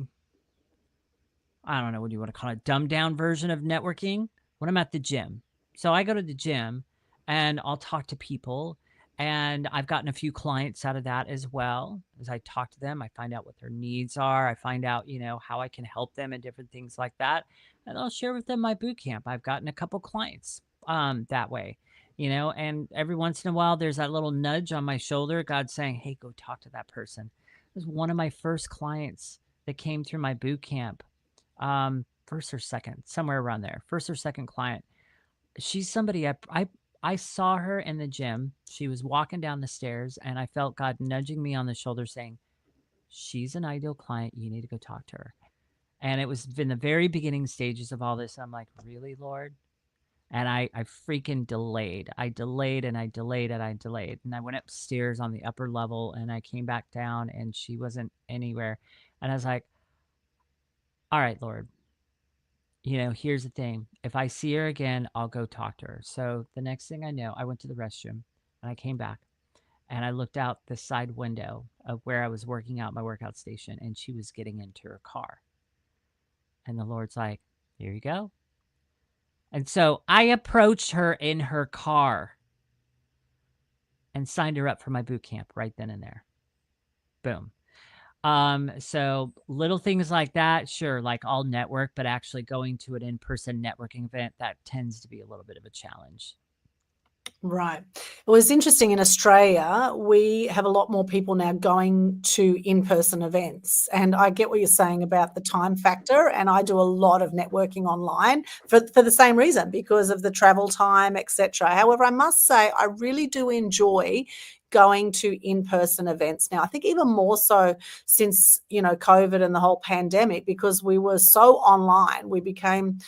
I don't know, what do you want to call it, dumbed down version of networking when I'm at the gym. So I go to the gym and I'll talk to people. And I've gotten a few clients out of that as well. As I talk to them, I find out what their needs are. I find out, how I can help them and different things like that. And I'll share with them my boot camp. I've gotten a couple clients that way, and every once in a while, there's that little nudge on my shoulder. God saying, hey, go talk to that person. It was one of my first clients that came through my boot camp, first or second, somewhere around there, first or second client. She's somebody I saw her in the gym. She was walking down the stairs, and I felt God nudging me on the shoulder saying, she's an ideal client. You need to go talk to her. And it was in the very beginning stages of all this. I'm like, really, Lord? And I freaking delayed. I delayed and I delayed and I delayed. And I went upstairs on the upper level and I came back down and she wasn't anywhere. And I was like, all right, Lord, here's the thing. If I see her again, I'll go talk to her. So the next thing I know, I went to the restroom and I came back and I looked out the side window of where I was working out my workout station, and she was getting into her car. And the Lord's like, here you go. And so I approached her in her car and signed her up for my boot camp right then and there. Boom. So little things like that, sure, like I'll network, but actually going to an in-person networking event, that tends to be a little bit of a challenge. Right. Well, it's interesting. In Australia, we have a lot more people now going to in-person events. And I get what you're saying about the time factor. And I do a lot of networking online for the same reason, because of the travel time, etc. However, I must say I really do enjoy going to in-person events now. I think even more so since, COVID and the whole pandemic, because we were so online. We became,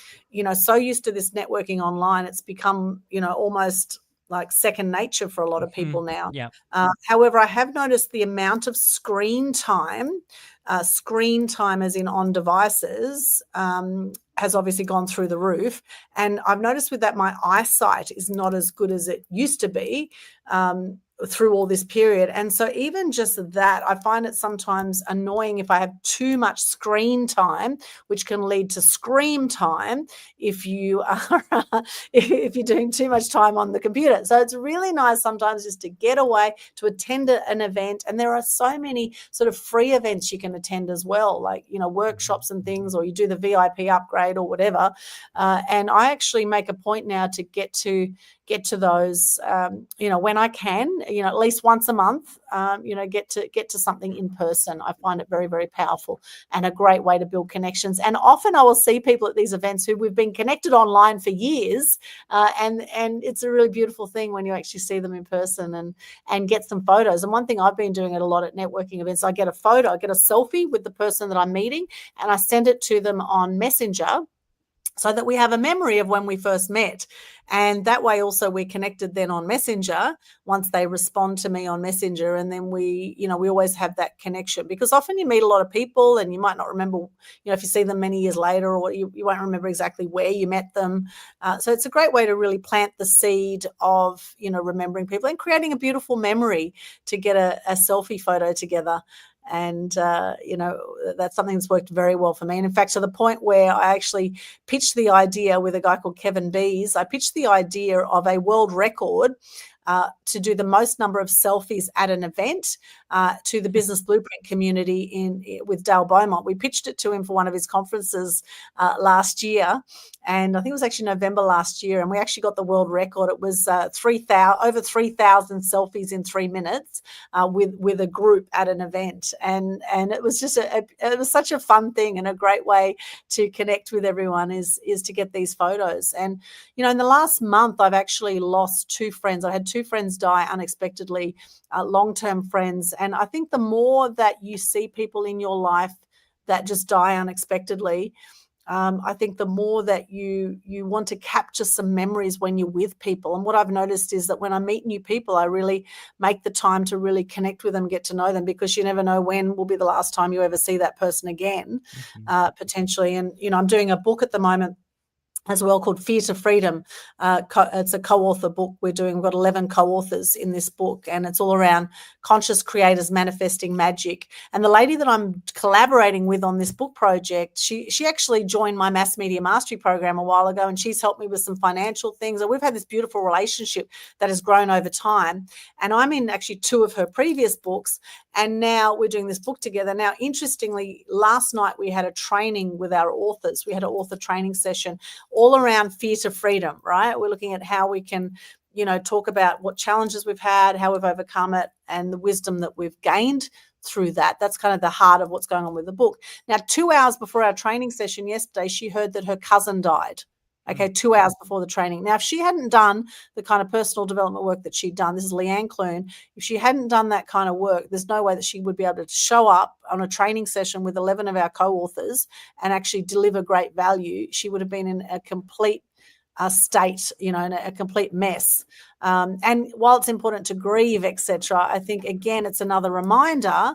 so used to this networking online. It's become, almost like second nature for a lot of people now. Yeah. However, I have noticed the amount of screen time as in on devices, has obviously gone through the roof. And I've noticed with that, my eyesight is not as good as it used to be through all this period. And so even just that, I find it sometimes annoying if I have too much screen time, which can lead to scream time if you are if you're doing too much time on the computer. So it's really nice sometimes just to get away, to attend an event. And there are so many sort of free events you can attend as well, like, workshops and things, or you do the VIP upgrade or whatever. And I actually make a point now to get to those, when I can, at least once a month, get to something in person. I find it very, very powerful and a great way to build connections. And often I will see people at these events who we've been connected online for years, and it's a really beautiful thing when you actually see them in person and get some photos. And one thing I've been doing a lot at networking events, I get a selfie with the person that I'm meeting, and I send it to them on Messenger, so that we have a memory of when we first met. And that way also we're connected then on Messenger once they respond to me on Messenger. And then we always have that connection, because often you meet a lot of people and you might not remember, if you see them many years later, or you won't remember exactly where you met them. So it's a great way to really plant the seed of, remembering people and creating a beautiful memory to get a selfie photo together. And, that's something that's worked very well for me. And in fact, to the point where I actually pitched the idea with a guy called Kevin Bees, I pitched the idea of a world record to do the most number of selfies at an event to the Business Blueprint community with Dale Beaumont. We pitched it to him for one of his conferences last year, and I think it was actually November last year, and we actually got the world record. It was over 3,000 selfies in 3 minutes with a group at an event, and it was just it was such a fun thing, and a great way to connect with everyone is to get these photos. And in the last month, I've actually lost 2 friends. I had 2 friends die unexpectedly, long-term friends. And I think the more that you see people in your life that just die unexpectedly, I think the more that you want to capture some memories when you're with people. And what I've noticed is that when I meet new people, I really make the time to really connect with them, get to know them, because you never know when will be the last time you ever see that person again, potentially. And, I'm doing a book at the moment as well called Fear to Freedom. It's a co-author book we've got 11 co-authors in this book, and it's all around conscious creators manifesting magic. And the lady that I'm collaborating with on this book project, she actually joined my Mass Media Mastery program a while ago, and she's helped me with some financial things. And we've had this beautiful relationship that has grown over time. And I'm in actually 2 of her previous books, and now we're doing this book together. Now, interestingly, last night we had a training with our authors. We had an author training session all around fear to freedom, right? We're looking at how we can, talk about what challenges we've had, how we've overcome it, and the wisdom that we've gained through that. That's kind of the heart of what's going on with the book. Now, 2 hours before our training session yesterday, she heard that her cousin died. Okay, 2 hours before the training. Now, if she hadn't done the kind of personal development work that she'd done, this is Leanne Clune, if she hadn't done that kind of work, there's no way that she would be able to show up on a training session with 11 of our co-authors and actually deliver great value. She would have been in a complete state, in a complete mess. And while it's important to grieve, etc., I think, again, it's another reminder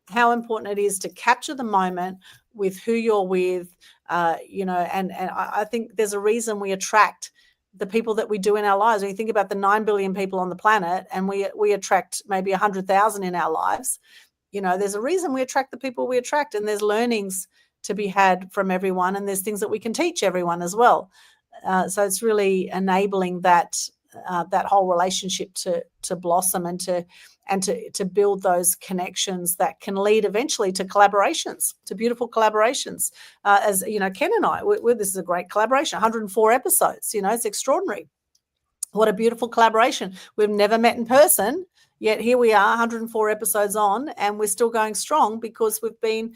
how important it is to capture the moment with who you're with, And I think there's a reason we attract the people that we do in our lives. When you think about the 9 billion people on the planet, and we attract maybe 100,000 in our lives, there's a reason we attract the people we attract, and there's learnings to be had from everyone, and there's things that we can teach everyone as well. So it's really enabling that whole relationship to blossom and to build those connections that can lead eventually to collaborations, to beautiful collaborations. As Ken and I, this is a great collaboration. 104 episodes. It's extraordinary. What a beautiful collaboration. We've never met in person, yet here we are, 104 episodes on, and we're still going strong because we've been,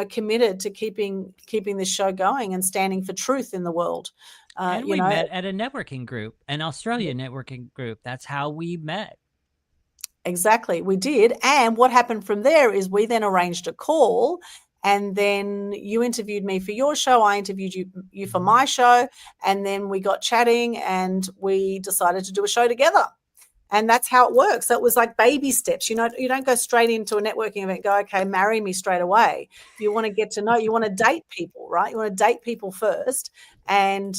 committed to keeping this show going and standing for truth in the world. And we met at a networking group, an Australian networking group. That's how we met. Exactly, we did. And what happened from there is we then arranged a call, and then you interviewed me for your show. I interviewed you for my show, and then we got chatting, and we decided to do a show together. And that's how it works. So it was like baby steps. You don't go straight into a networking event, go, okay, marry me straight away. You want to get to know, you want to date people, right? You want to date people first and,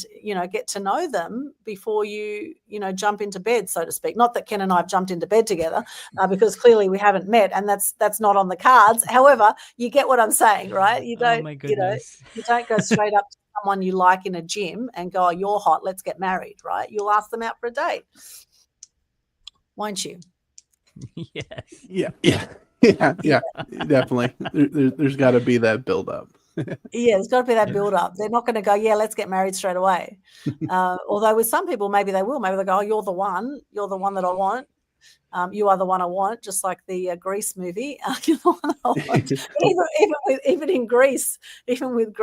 get to know them before you, jump into bed, so to speak. Not that Ken and I have jumped into bed together because clearly we haven't met, and that's not on the cards. However, you get what I'm saying, right? You don't, oh my goodness. You don't go straight up to someone you like in a gym and go, oh, you're hot, let's get married, right? You'll ask them out for a date. Won't you? Yes. Yeah, definitely. There's got to be that build up. Yeah, there's got to be that build up. They're not going to go, yeah, let's get married straight away. Although with some people, maybe they will. Maybe they'll go, oh, you're the one that I want. You are the one I want, just like the Grease movie. You're the one I want. even in Grease, with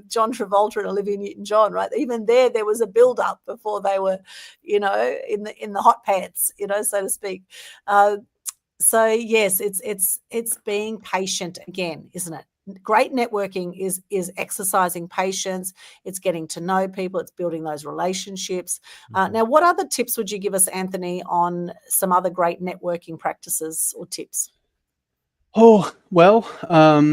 John Travolta and Olivia Newton-John, right? Even there was a build up before they were, in the hot pants, so to speak. So yes, it's being patient again, isn't it? Great networking is exercising patience. It's getting to know people. It's building those relationships. Now, what other tips would you give us, Anthony, on some other great networking practices or tips? Oh, well, a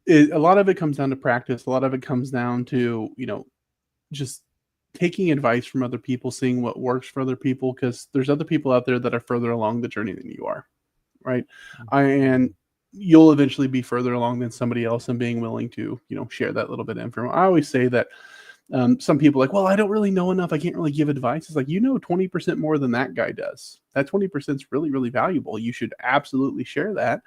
lot of it comes down to practice. A lot of it comes down to, just taking advice from other people, seeing what works for other people, because there's other people out there that are further along the journey than you are, right? And you'll eventually be further along than somebody else, and being willing to, share that little bit of information. I always say that some people are like, well, I don't really know enough, I can't really give advice. It's like, 20% more than that guy does. That 20% is really, really valuable. You should absolutely share that.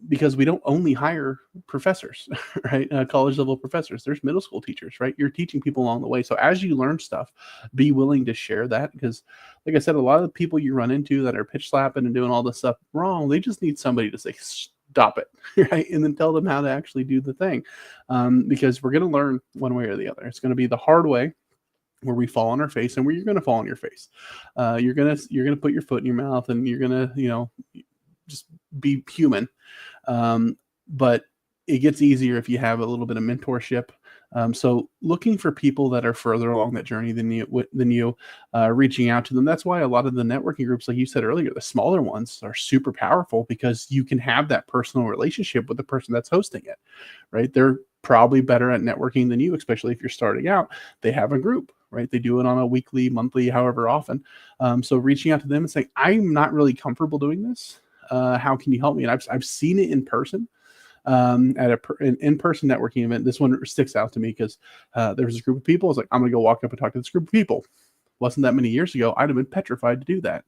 Because we don't only hire professors, right? College level professors. There's middle school teachers, right? You're teaching people along the way. So as you learn stuff, be willing to share that, because like I said, a lot of the people you run into that are pitch slapping and doing all this stuff wrong, they just need somebody to say, stop it, right? And then tell them how to actually do the thing. Because we're going to learn one way or the other. It's going to be the hard way, where we fall on our face, and where you're going to fall on your face. You're going to put your foot in your mouth, and you're going to, just be human. But it gets easier if you have a little bit of mentorship. So looking for people that are further along that journey than you, reaching out to them. That's why a lot of the networking groups, like you said earlier, the smaller ones are super powerful, because you can have that personal relationship with the person that's hosting it, right? They're probably better at networking than you, especially if you're starting out. They have a group, right? They do it on a weekly, monthly, however often. So reaching out to them and saying, I'm not really comfortable doing this. How can you help me? And I've seen it in person, at an in-person networking event. This one sticks out to me because there was a group of people. I was like, I'm going to go walk up and talk to this group of people. Wasn't that many years ago, I'd have been petrified to do that.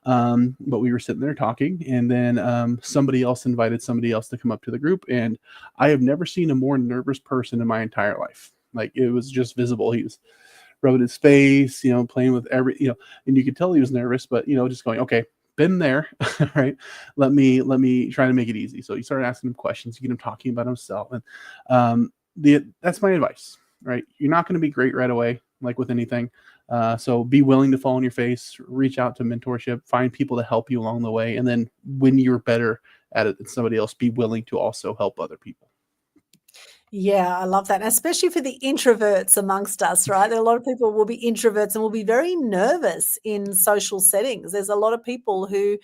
But we were sitting there talking, and then somebody else invited somebody else to come up to the group. And I have never seen a more nervous person in my entire life. Like, it was just visible. He was rubbing his face, playing with and you could tell he was nervous, but, just going, okay, been there, right? Let me try to make it easy. So you start asking him questions, you get him talking about himself. And that's my advice, right? You're not going to be great right away, like with anything. So be willing to fall on your face, reach out to mentorship, find people to help you along the way. And then when you're better at it than somebody else, be willing to also help other people. Yeah, I love that. And especially for the introverts amongst us, right? There are a lot of people will be introverts and will be very nervous in social settings. There's a lot of people who,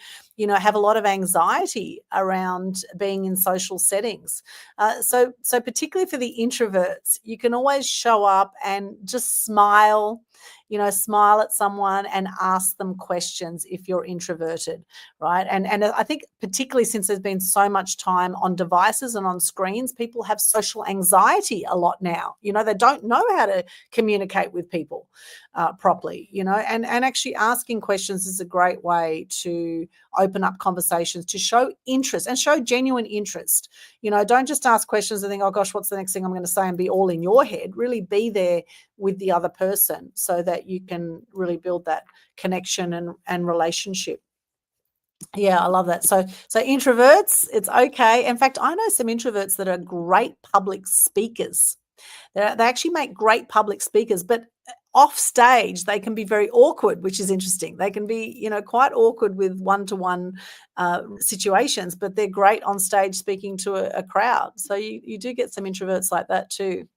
have a lot of anxiety around being in social settings. So particularly for the introverts, you can always show up and just smile, smile at someone and ask them questions if you're introverted, right? And I think particularly since there's been so much time on devices and on screens, people have social anxiety a lot now. They don't know how to communicate with people properly, and actually asking questions is a great way to open up conversations, to show interest and show genuine interest. Don't just ask questions and think, oh gosh, what's the next thing I'm going to say, and be all in your head. Really be there with the other person so that you can really build that connection and relationship. Yeah, I love that. So introverts, it's okay. In fact, I know some introverts that are great public speakers. They actually make great public speakers, but off stage they can be very awkward, which is interesting. They can be, quite awkward with one-to-one situations, but they're great on stage speaking to a crowd. So you do get some introverts like that too.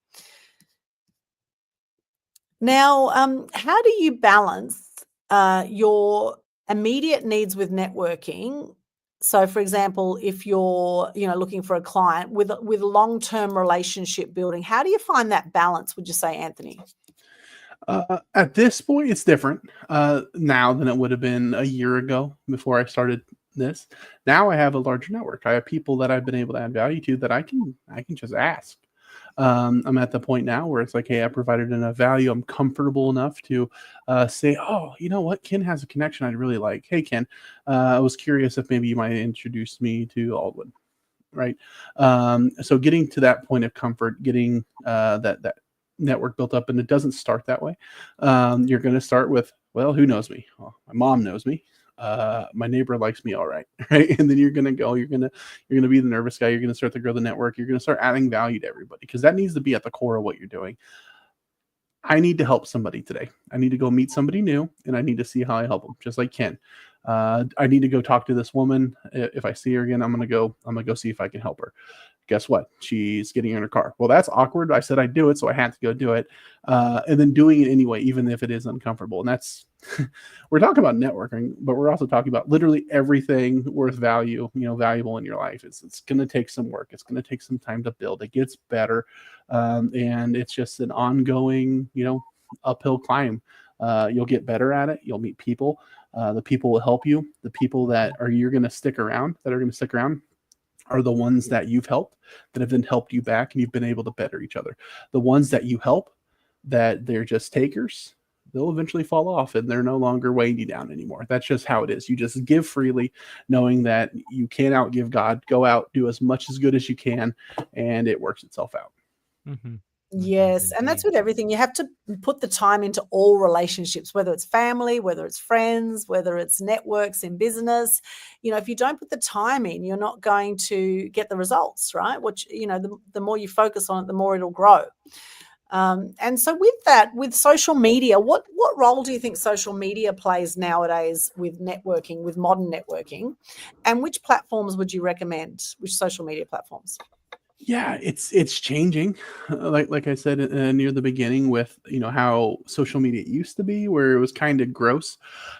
Now, how do you balance your immediate needs with networking? So, for example, if you're, looking for a client with long-term relationship building, how do you find that balance, would you say, Anthony? At this point, it's different now than it would have been a year ago before I started this. Now I have a larger network. I have people that I've been able to add value to that I can just ask. I'm at the point now where it's like, hey, I provided enough value. I'm comfortable enough to say, oh, you know what? Ken has a connection I'd really like. Hey, Ken, I was curious if maybe you might introduce me to Aldwyn, right? So getting to that point of comfort, getting that network built up, and it doesn't start that way. You're going to start with, well, who knows me? Well, my mom knows me. My neighbor likes me all right, right? And then you're gonna be the nervous guy. You're gonna start to grow the network. You're gonna start adding value to everybody, because that needs to be at the core of what you're doing. I need to help somebody today. I need to go meet somebody new, and I need to see how I help them, just like Ken. I need to go talk to this woman. If I see her again, I'm gonna go see if I can help her. Guess what? She's getting in her car. Well, that's awkward. I said I'd do it, so I had to go do it. And then doing it anyway, even if it is uncomfortable. And that's, we're talking about networking, but we're also talking about literally everything worth valuable in your life. It's going to take some work. It's going to take some time to build. It gets better. And it's just an ongoing, uphill climb. You'll get better at it. You'll meet people. The people will help you. The people that are going to stick around are the ones that you've helped, that have then helped you back, and you've been able to better each other. The ones that you help, that they're just takers, they'll eventually fall off and they're no longer weighing you down anymore. That's just how it is. You just give freely, knowing that you can't outgive God. Go out, do as much as good as you can, and it works itself out. Mm-hmm. Yes, and that's with everything. You have to put the time into all relationships, whether it's family, whether it's friends, whether it's networks in business. If you don't put the time in, you're not going to get the results, right? Which, the more you focus on it, the more it'll grow. And so with that, with social media, what role do you think social media plays nowadays with networking, with modern networking? And which platforms would you recommend? Which social media platforms? Yeah, it's changing. Like I said near the beginning, with how social media used to be, where it was kind of gross,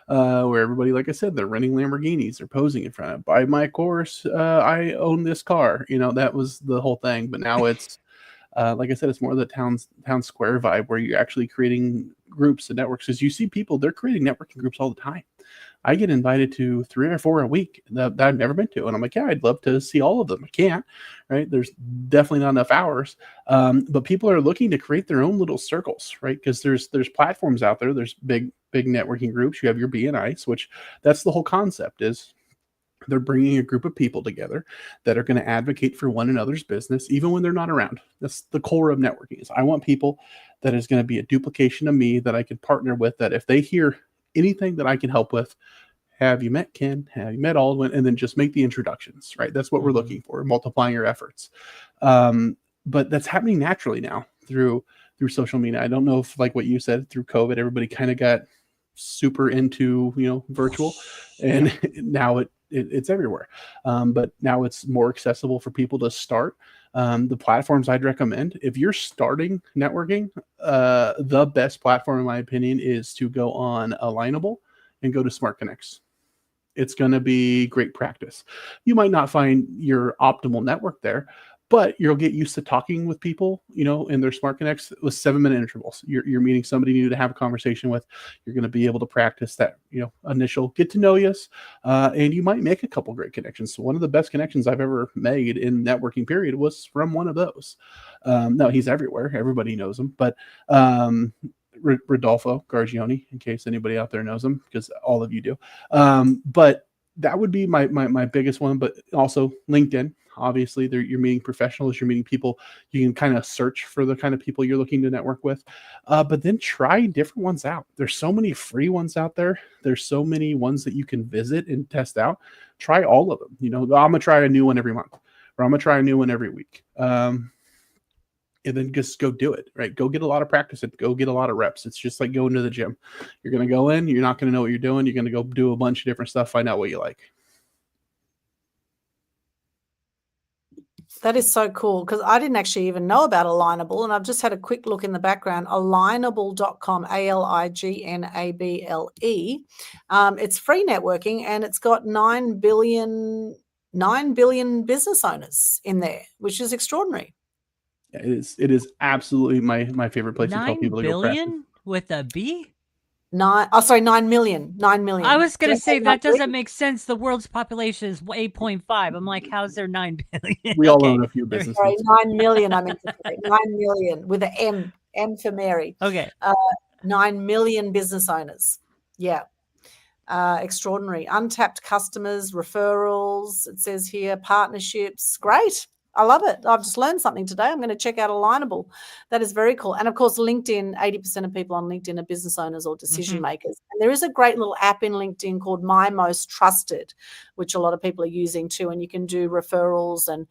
where everybody, like I said, they're renting Lamborghinis, they're posing in front of, buy my course, I own this car. That was the whole thing. But now it's like I said, it's more of the town square vibe, where you're actually creating groups and networks. Because you see people, they're creating networking groups all the time. I get invited to 3 or 4 a week that I've never been to. And I'm like, yeah, I'd love to see all of them. I can't, right? There's definitely not enough hours. But people are looking to create their own little circles, right? Because there's platforms out there. There's big networking groups. You have your BNIs, which that's the whole concept, is they're bringing a group of people together that are going to advocate for one another's business, even when they're not around. That's the core of networking. Is I want people that is going to be a duplication of me, that I could partner with, that if they hear anything that I can help with, have you met Ken? Have you met Aldwyn? And then just make the introductions, right? That's what we're looking for, multiplying your efforts. But that's happening naturally now through social media. I don't know if, like what you said, through COVID, everybody kind of got super into, virtual, and now it's everywhere. But now it's more accessible for people to start. The platforms I'd recommend, if you're starting networking, the best platform, in my opinion, is to go on Alignable and go to Smart Connects. It's going to be great practice. You might not find your optimal network there, but you'll get used to talking with people, in their Smart Connects with 7-minute intervals. You're meeting somebody new to have a conversation with. You're going to be able to practice that, initial get to know you, and you might make a couple great connections. So one of the best connections I've ever made in networking period was from one of those. No, he's everywhere. Everybody knows him, but Rodolfo Gargioni, in case anybody out there knows him, because all of you do. But that would be my biggest one. But also LinkedIn. Obviously, you're meeting professionals, you're meeting people. You can kind of search for the kind of people you're looking to network with, but then try different ones out. There's so many free ones out there. There's so many ones that you can visit and test out. Try all of them. I'm gonna try a new one every month, or I'm gonna try a new one every week. And then just go do it, right? Go get a lot of practice and go get a lot of reps. It's just like going to the gym. You're going to go in, you're not going to know what you're doing. You're going to go do a bunch of different stuff, find out what you like. That is so cool, because I didn't actually even know about Alignable, and I've just had a quick look in the background. Alignable.com, Alignable. It's free networking, and it's got 9 billion business owners in there, which is extraordinary. It is absolutely my favorite place to tell people to go practice. 9 billion with a B? 9 million. 9 million. I was going to say that doesn't make sense. The world's population is 8.5. I'm like, how's there 9 billion? We all own a few businesses. Sorry, 9 million. I meant to say 9 million with an M for Mary. Okay. 9 million business owners. Yeah. Extraordinary. Untapped customers, referrals. It says here, partnerships. Great. I love it. I've just learned something today. I'm going to check out Alignable. That is very cool. And of course, LinkedIn, 80% of people on LinkedIn are business owners or decision makers. And there is a great little app in LinkedIn called My Most Trusted, which a lot of people are using too. And you can do referrals, and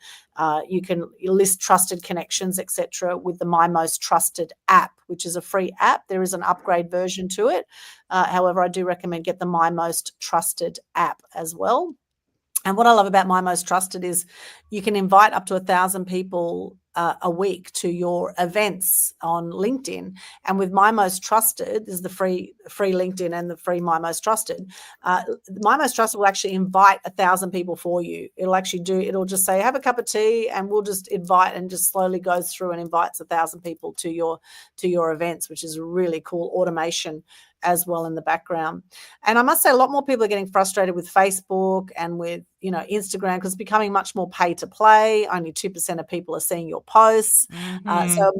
you can list trusted connections, etc., with the My Most Trusted app, which is a free app. There is an upgrade version to it. However, I do recommend get the My Most Trusted app as well. And what I love about My Most Trusted is you can invite up to 1,000 people a week to your events on LinkedIn. And with My Most Trusted, there's the free LinkedIn and the free My Most Trusted. My Most Trusted will actually invite 1,000 people for you. It'll just say, have a cup of tea, and we'll just invite, and just slowly goes through and invites 1,000 people to your events, which is a really cool automation as well in the background. And I must say, a lot more people are getting frustrated with Facebook and with Instagram, because it's becoming much more pay to play. Only 2% of people are seeing your posts. So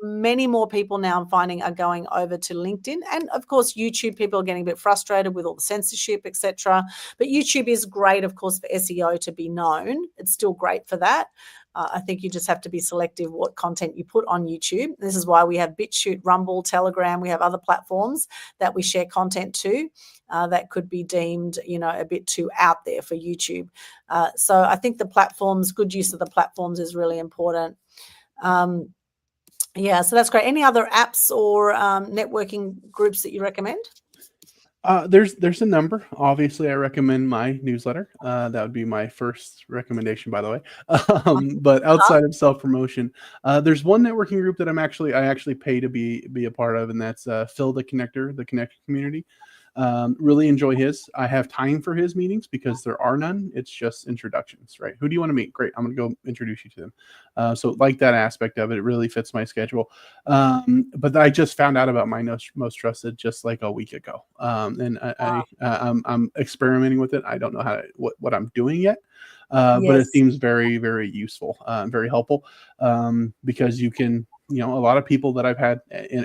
many more people now, I'm finding, are going over to LinkedIn. And of course, YouTube, people are getting a bit frustrated with all the censorship, etc. But YouTube is great, of course, for SEO to be known. It's still great for that. I think you just have to be selective what content you put on YouTube. This is why we have BitChute, Rumble, Telegram. We have other platforms that we share content to that could be deemed, a bit too out there for YouTube. So I think good use of the platforms is really important. Yeah, so that's great. Any other apps or networking groups that you recommend? There's a number. Obviously, I recommend my newsletter. That would be my first recommendation, by the way. But outside of self-promotion, there's one networking group that I actually pay to be a part of, and that's Phil the Connector, the Connector community. Really enjoy his. I have time for his meetings because there are none. It's just introductions, right? Who do you want to meet? Great. I'm going to go introduce you to them. So like that aspect of it, it really fits my schedule. But I just found out about my most trusted just like a week ago. And I'm experimenting with it. I don't know what I'm doing yet. But it seems very, very useful, very helpful, because you can, a lot of people that I've had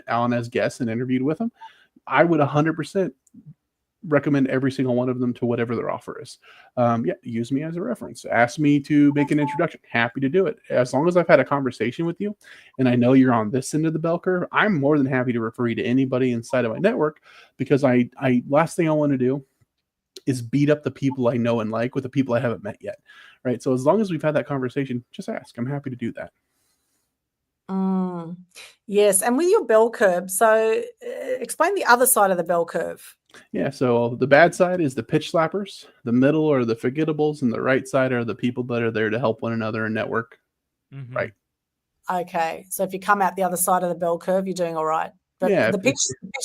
on as guests and interviewed with them, I would 100% recommend every single one of them to whatever their offer is. Use me as a reference. Ask me to make an introduction. Happy to do it. As long as I've had a conversation with you and I know you're on this end of the bell curve, I'm more than happy to refer you to anybody inside of my network, because I last thing I want to do is beat up the people I know and like with the people I haven't met yet. Right. So as long as we've had that conversation, just ask. I'm happy to do that. Yes. And with your bell curve, so explain the other side of the bell curve. Yeah, so the bad side is the pitch slappers, the middle are the forgettables, and the right side are the people that are there to help one another and network. Right. Okay. So if you come out the other side of the bell curve, you're doing all right. But Yeah. the pitch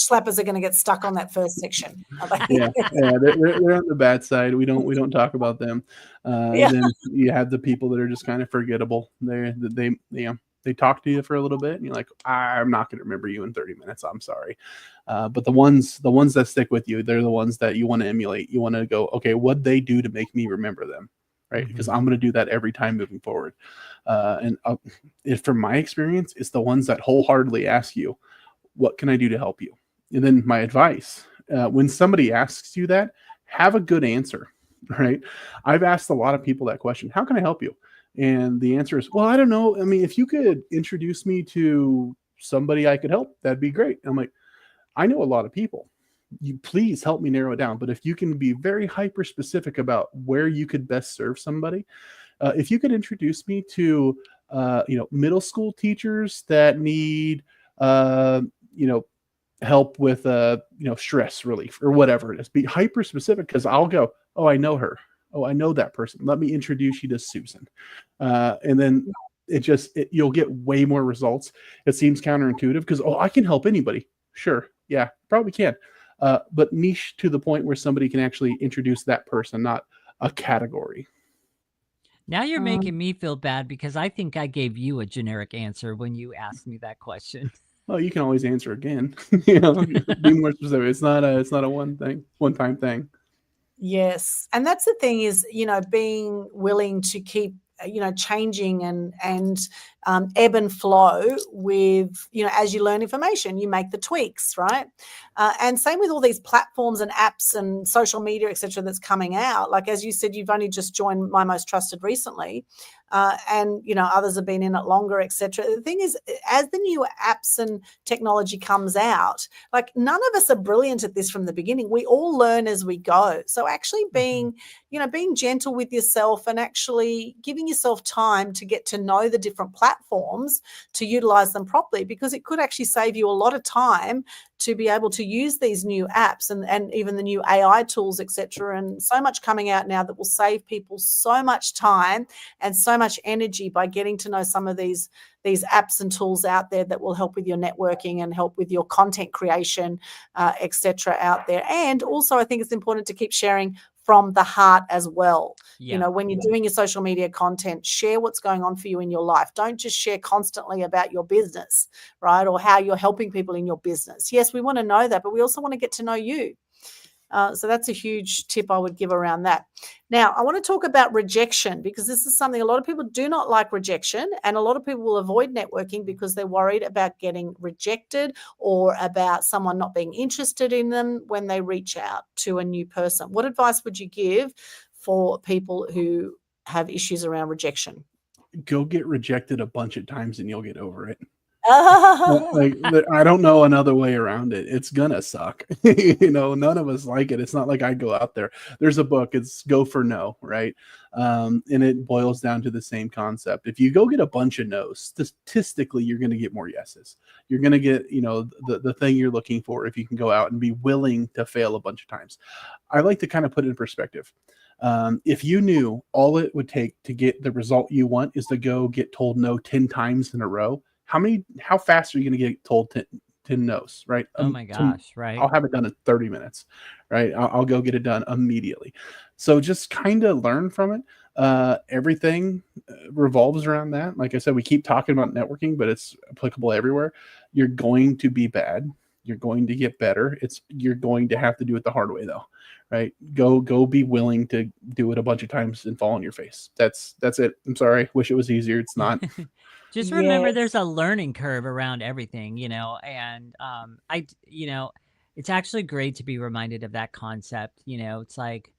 slappers are going to get stuck on that first section. Yeah. They're on the bad side. We don't talk about them. Then you have the people that are just kind of forgettable. They talk to you for a little bit and you're like, I'm not going to remember you in 30 minutes. I'm sorry. But the ones that stick with you, they're the ones that you want to emulate. You want to go, okay, what'd they do to make me remember them? Right. Because I'm going to do that every time moving forward. From my experience, it's the ones that wholeheartedly ask you, what can I do to help you? And then my advice, when somebody asks you that, have a good answer, right? I've asked a lot of people that question, how can I help you? And the answer is, well, I don't know. I mean, if you could introduce me to somebody I could help, that'd be great. I'm like, I know a lot of people. You please help me narrow it down. But if you can be very hyper specific about where you could best serve somebody, if you could introduce me to, middle school teachers that need, help with, stress relief or whatever it is, be hyper specific because I'll go, oh, I know her. Oh, I know that person. Let me introduce you to Susan. And then you'll get way more results. It seems counterintuitive because, oh, I can help anybody. Sure. Yeah, probably can. But niche to the point where somebody can actually introduce that person, not a category. Now you're making me feel bad because I think I gave you a generic answer when you asked me that question. Well, you can always answer again. Be more specific. It's not a one-time thing. Yes. And that's the thing is, being willing to keep, changing and ebb and flow with, as you learn information, you make the tweaks, right? And same with all these platforms and apps and social media, et cetera, that's coming out. Like, as you said, you've only just joined My Most Trusted recently. And others have been in it longer, etc. The thing is, as the new apps and technology comes out, like, none of us are brilliant at this from the beginning. We all learn as we go. So actually being gentle with yourself and actually giving yourself time to get to know the different platforms to utilize them properly, because it could actually save you a lot of time to be able to use these new apps and even the new AI tools, etc. And so much coming out now that will save people so much time and so much energy by getting to know some of these apps and tools out there that will help with your networking and help with your content creation, etc. out there. And also, I think it's important to keep sharing from the heart as well. Yeah. When you're doing your social media content, share what's going on for you in your life. Don't just share constantly about your business, right? Or how you're helping people in your business. Yes, we want to know that, but we also want to get to know you. So that's a huge tip I would give around that. Now, I want to talk about rejection, because this is something a lot of people do not like, rejection, and a lot of people will avoid networking because they're worried about getting rejected or about someone not being interested in them when they reach out to a new person. What advice would you give for people who have issues around rejection? Go get rejected a bunch of times and you'll get over it. I don't know another way around it. It's gonna suck. None of us like it. It's not like I go out there. There's a book, it's Go for No, right? And it boils down to the same concept. If you go get a bunch of no's, statistically, you're going to get more yeses. You're going to get, the thing you're looking for if you can go out and be willing to fail a bunch of times. I like to kind of put it in perspective. If you knew all it would take to get the result you want is to go get told no 10 times in a row, how fast are you going to get told 10 no's, right? Oh my gosh, right. I'll have it done in 30 minutes, right? I'll go get it done immediately. So just kind of learn from it. Everything revolves around that. Like I said, we keep talking about networking, but it's applicable everywhere. You're going to be bad. You're going to get better. You're going to have to do it the hard way, though, right? Go be willing to do it a bunch of times and fall on your face. That's it. I'm sorry. Wish it was easier. It's not. Just remember, there's a learning curve around everything, and it's actually great to be reminded of that concept. It's like,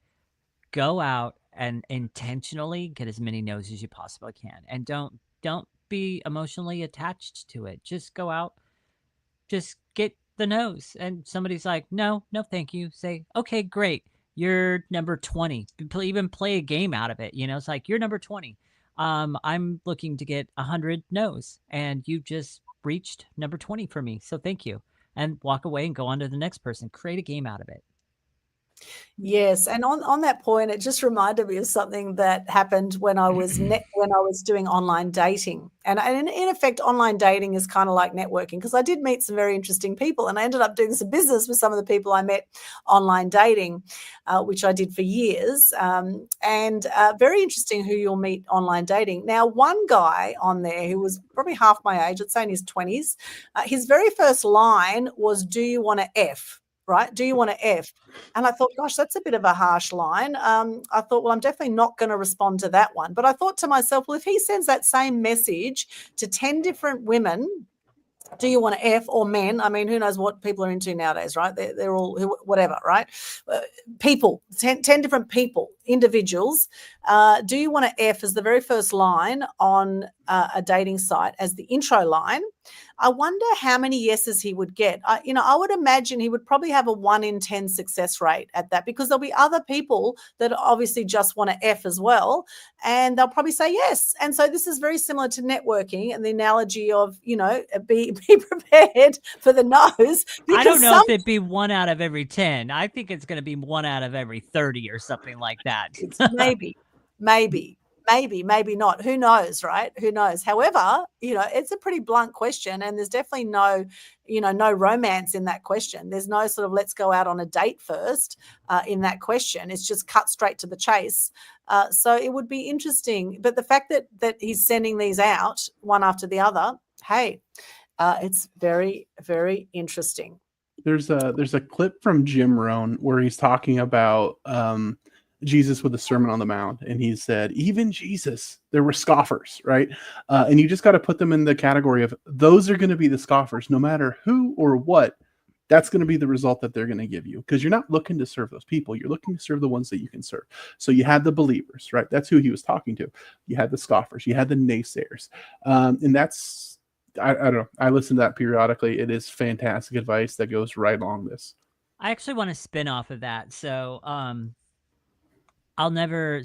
go out and intentionally get as many no's as you possibly can, and don't be emotionally attached to it. Just go out, just get the no's, and somebody's like, no, thank you. Say, okay, great, you're number 20. Even play a game out of it. It's like, you're number 20. I'm looking to get 100 no's, and you just reached number 20 for me. So thank you. And walk away and go on to the next person. Create a game out of it. Yes, and on that point, it just reminded me of something that happened when I was doing online dating, and in effect, online dating is kind of like networking because I did meet some very interesting people, and I ended up doing some business with some of the people I met online dating, which I did for years, and very interesting who you'll meet online dating. Now, one guy on there who was probably half my age, let's say in his 20s, his very first line was, "Do you want to F?" Right? Do you want to F? And I thought, gosh, that's a bit of a harsh line. I thought, well, I'm definitely not going to respond to that one. But I thought to myself, well, if he sends that same message to 10 different women, do you want to F, or men? I mean, who knows what people are into nowadays, right? They're all whatever, right? People, 10 different people, individuals. Do you want to F as the very first line on a dating site as the intro line? I wonder how many yeses he would get. I would imagine he would probably have a 1 in 10 success rate at that, because there'll be other people that obviously just want to F as well, and they'll probably say yes. And so this is very similar to networking and the analogy of, be prepared for the no's. I don't know if it'd be 1 out of every 10. I think it's going to be 1 out of every 30 or something like that. Maybe not. Who knows, right? Who knows? However, it's a pretty blunt question, and there's definitely no romance in that question. There's no sort of let's go out on a date first in that question. It's just cut straight to the chase. So it would be interesting. But the fact that he's sending these out one after the other, hey, it's very, very interesting. There's a clip from Jim Rohn where he's talking about Jesus with the Sermon on the Mount, and he said, even Jesus, there were scoffers, right? And you just got to put them in the category of those are going to be the scoffers, no matter who or what. That's going to be the result that they're going to give you, because you're not looking to serve those people. You're looking to serve the ones that you can serve. So you had the believers, right? That's who he was talking to. You had the scoffers. You had the naysayers. And that's, I don't know. I listen to that periodically. It is fantastic advice that goes right along this. I actually want to spin off of that. So, I'll never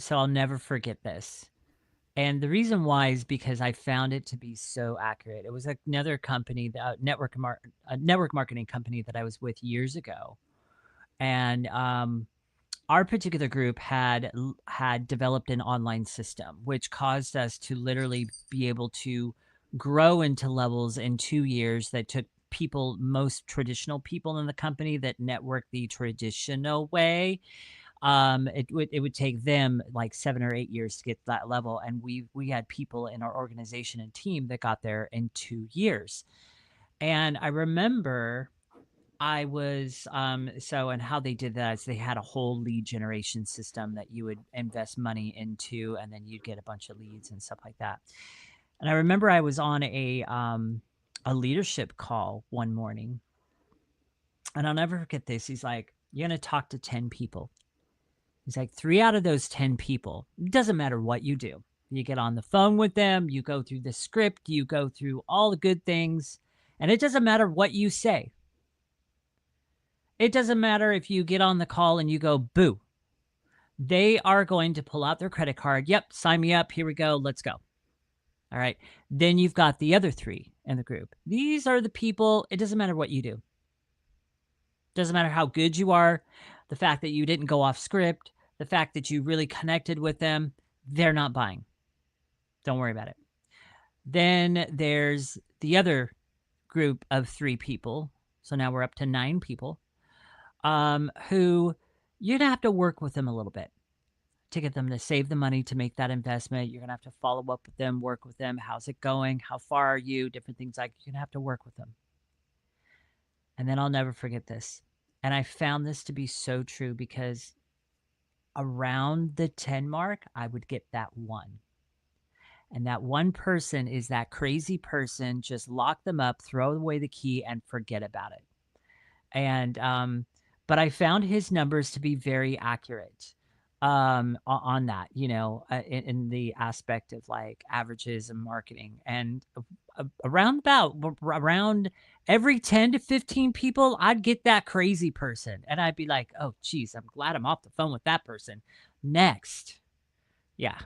forget this. And the reason why is because I found it to be so accurate. It was another company, a network marketing company that I was with years ago. And our particular group had developed an online system, which caused us to literally be able to grow into levels in 2 years that took most traditional people in the company that network the traditional way. It would take them like 7 or 8 years to get to that level, and we had people in our organization and team that got there in 2 years. And I remember I was and how they did that is they had a whole lead generation system that you would invest money into, and then you'd get a bunch of leads and stuff like that. And I remember I was on a leadership call one morning, and I'll never forget this. He's like, "You're going to talk to 10 people." He's like, 3 out of those 10 people, it doesn't matter what you do. You get on the phone with them, you go through the script, you go through all the good things, and it doesn't matter what you say. It doesn't matter if you get on the call and you go, boo. They are going to pull out their credit card. Yep, sign me up. Here we go. Let's go. All right. Then you've got the other 3 in the group. These are the people. It doesn't matter what you do. Doesn't matter how good you are. The fact that you didn't go off script. The fact that you really connected with them, they're not buying. Don't worry about it. Then there's the other group of 3 people. So now we're up to 9 people who you're going to have to work with them a little bit to get them to save the money to make that investment. You're going to have to follow up with them, work with them. How's it going? How far are you? Different things like you're going to have to work with them. And then I'll never forget this. And I found this to be so true because around the 10 mark, I would get that 1. And that one person is that crazy person. Just lock them up, throw away the key, and forget about it. And but I found his numbers to be very accurate on that, in the aspect of like averages and marketing. And around every 10 to 15 people, I'd get that crazy person. And I'd be like, oh, geez, I'm glad I'm off the phone with that person. Next. Yeah.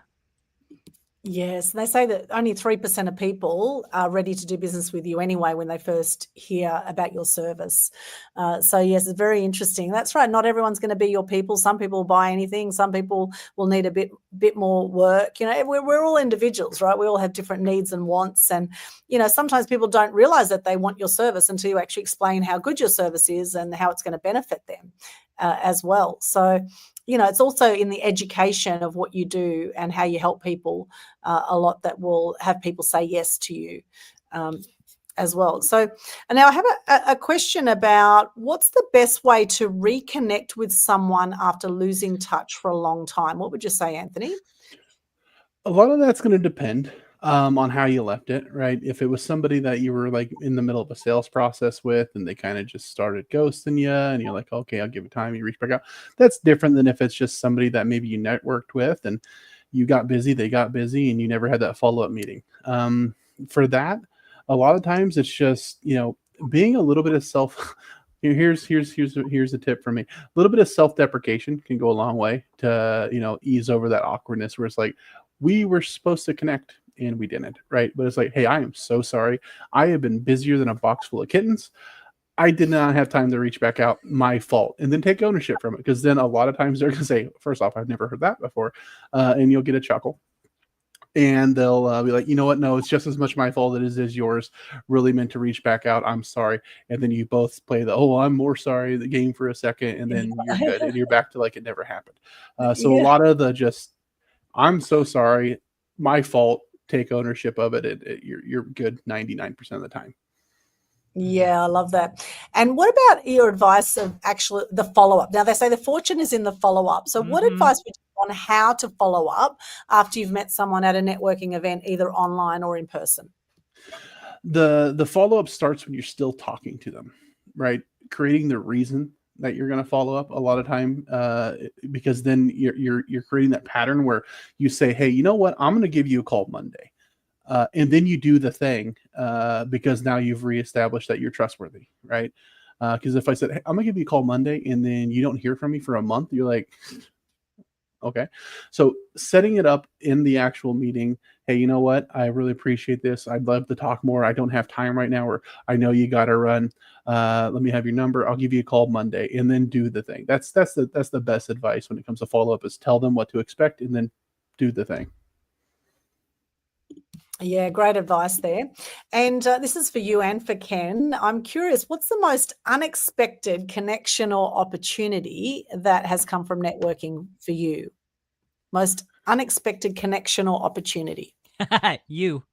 Yes, they say that only 3% of people are ready to do business with you anyway when they first hear about your service. So yes, it's very interesting. That's right. Not everyone's going to be your people. Some people will buy anything. Some people will need a bit more work. You know, we're all individuals, right? We all have different needs and wants, and sometimes people don't realize that they want your service until you actually explain how good your service is and how it's going to benefit them as well. So. It's also in the education of what you do and how you help people a lot that will have people say yes to you as well. So now I have a question about what's the best way to reconnect with someone after losing touch for a long time? What would you say, Anthony? A lot of that's going to depend on how you left it, right? If it was somebody that you were like in the middle of a sales process with and they kind of just started ghosting you and you're like, okay, I'll give it time, you reach back out. That's different than if it's just somebody that maybe you networked with and you got busy, they got busy, and you never had that follow-up meeting. For that, a lot of times it's just, being a little bit of self. Here's a tip for me. A little bit of self-deprecation can go a long way to, ease over that awkwardness where it's like, we were supposed to connect and we didn't, right? But it's like, hey, I am so sorry. I have been busier than a box full of kittens. I did not have time to reach back out. My fault. And then take ownership from it. Because then a lot of times they're going to say, first off, I've never heard that before. And you'll get a chuckle. And they'll be like, you know what? No, it's just as much my fault as it is yours. Really meant to reach back out. I'm sorry. And then you both play I'm more sorry the game for a second. And then you're good. And you're back to like it never happened. So a lot of the just, I'm so sorry, my fault, take ownership of it. You're good 99% of the time. Yeah, I love that. And what about your advice of actually the follow-up? Now, they say the fortune is in the follow-up. So what advice would you on how to follow up after you've met someone at a networking event, either online or in person? The follow-up starts when you're still talking to them, right? Creating the reason that you're going to follow up a lot of time, because then you're creating that pattern where you say, hey, you know what? I'm going to give you a call Monday. And then you do the thing because now you've reestablished that you're trustworthy, right? Because if I said, hey, I'm going to give you a call Monday and then you don't hear from me for a month, you're like, okay. So setting it up in the actual meeting, hey, you know what? I really appreciate this. I'd love to talk more. I don't have time right now, or I know you got to run. Let me have your number. I'll give you a call Monday, and then do the thing. That's the best advice when it comes to follow up, is tell them what to expect and then do the thing. Yeah, great advice there. And this is for you and for Ken. I'm curious, what's the most unexpected connection or opportunity that has come from networking for you? Most unexpected connection or opportunity? You.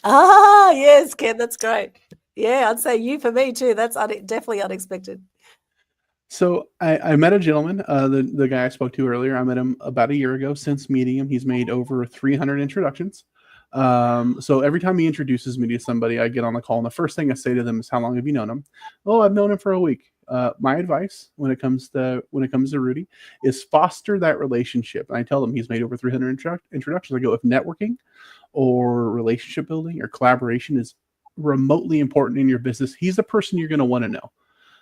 Ah, yes, Ken, that's great. Yeah, I'd say you for me too. That's definitely unexpected. So I met a gentleman, the guy I spoke to earlier. I met him about a year ago. Since meeting him, he's made over 300 introductions. So every time he introduces me to somebody, I get on the call, and the first thing I say to them is, how long have you known him? Oh, I've known him for a week. My advice when it comes to Rudy is foster that relationship. And I tell them he's made over 300 introductions. I go, if networking or relationship building or collaboration is remotely important in your business, he's the person you're going to want to know.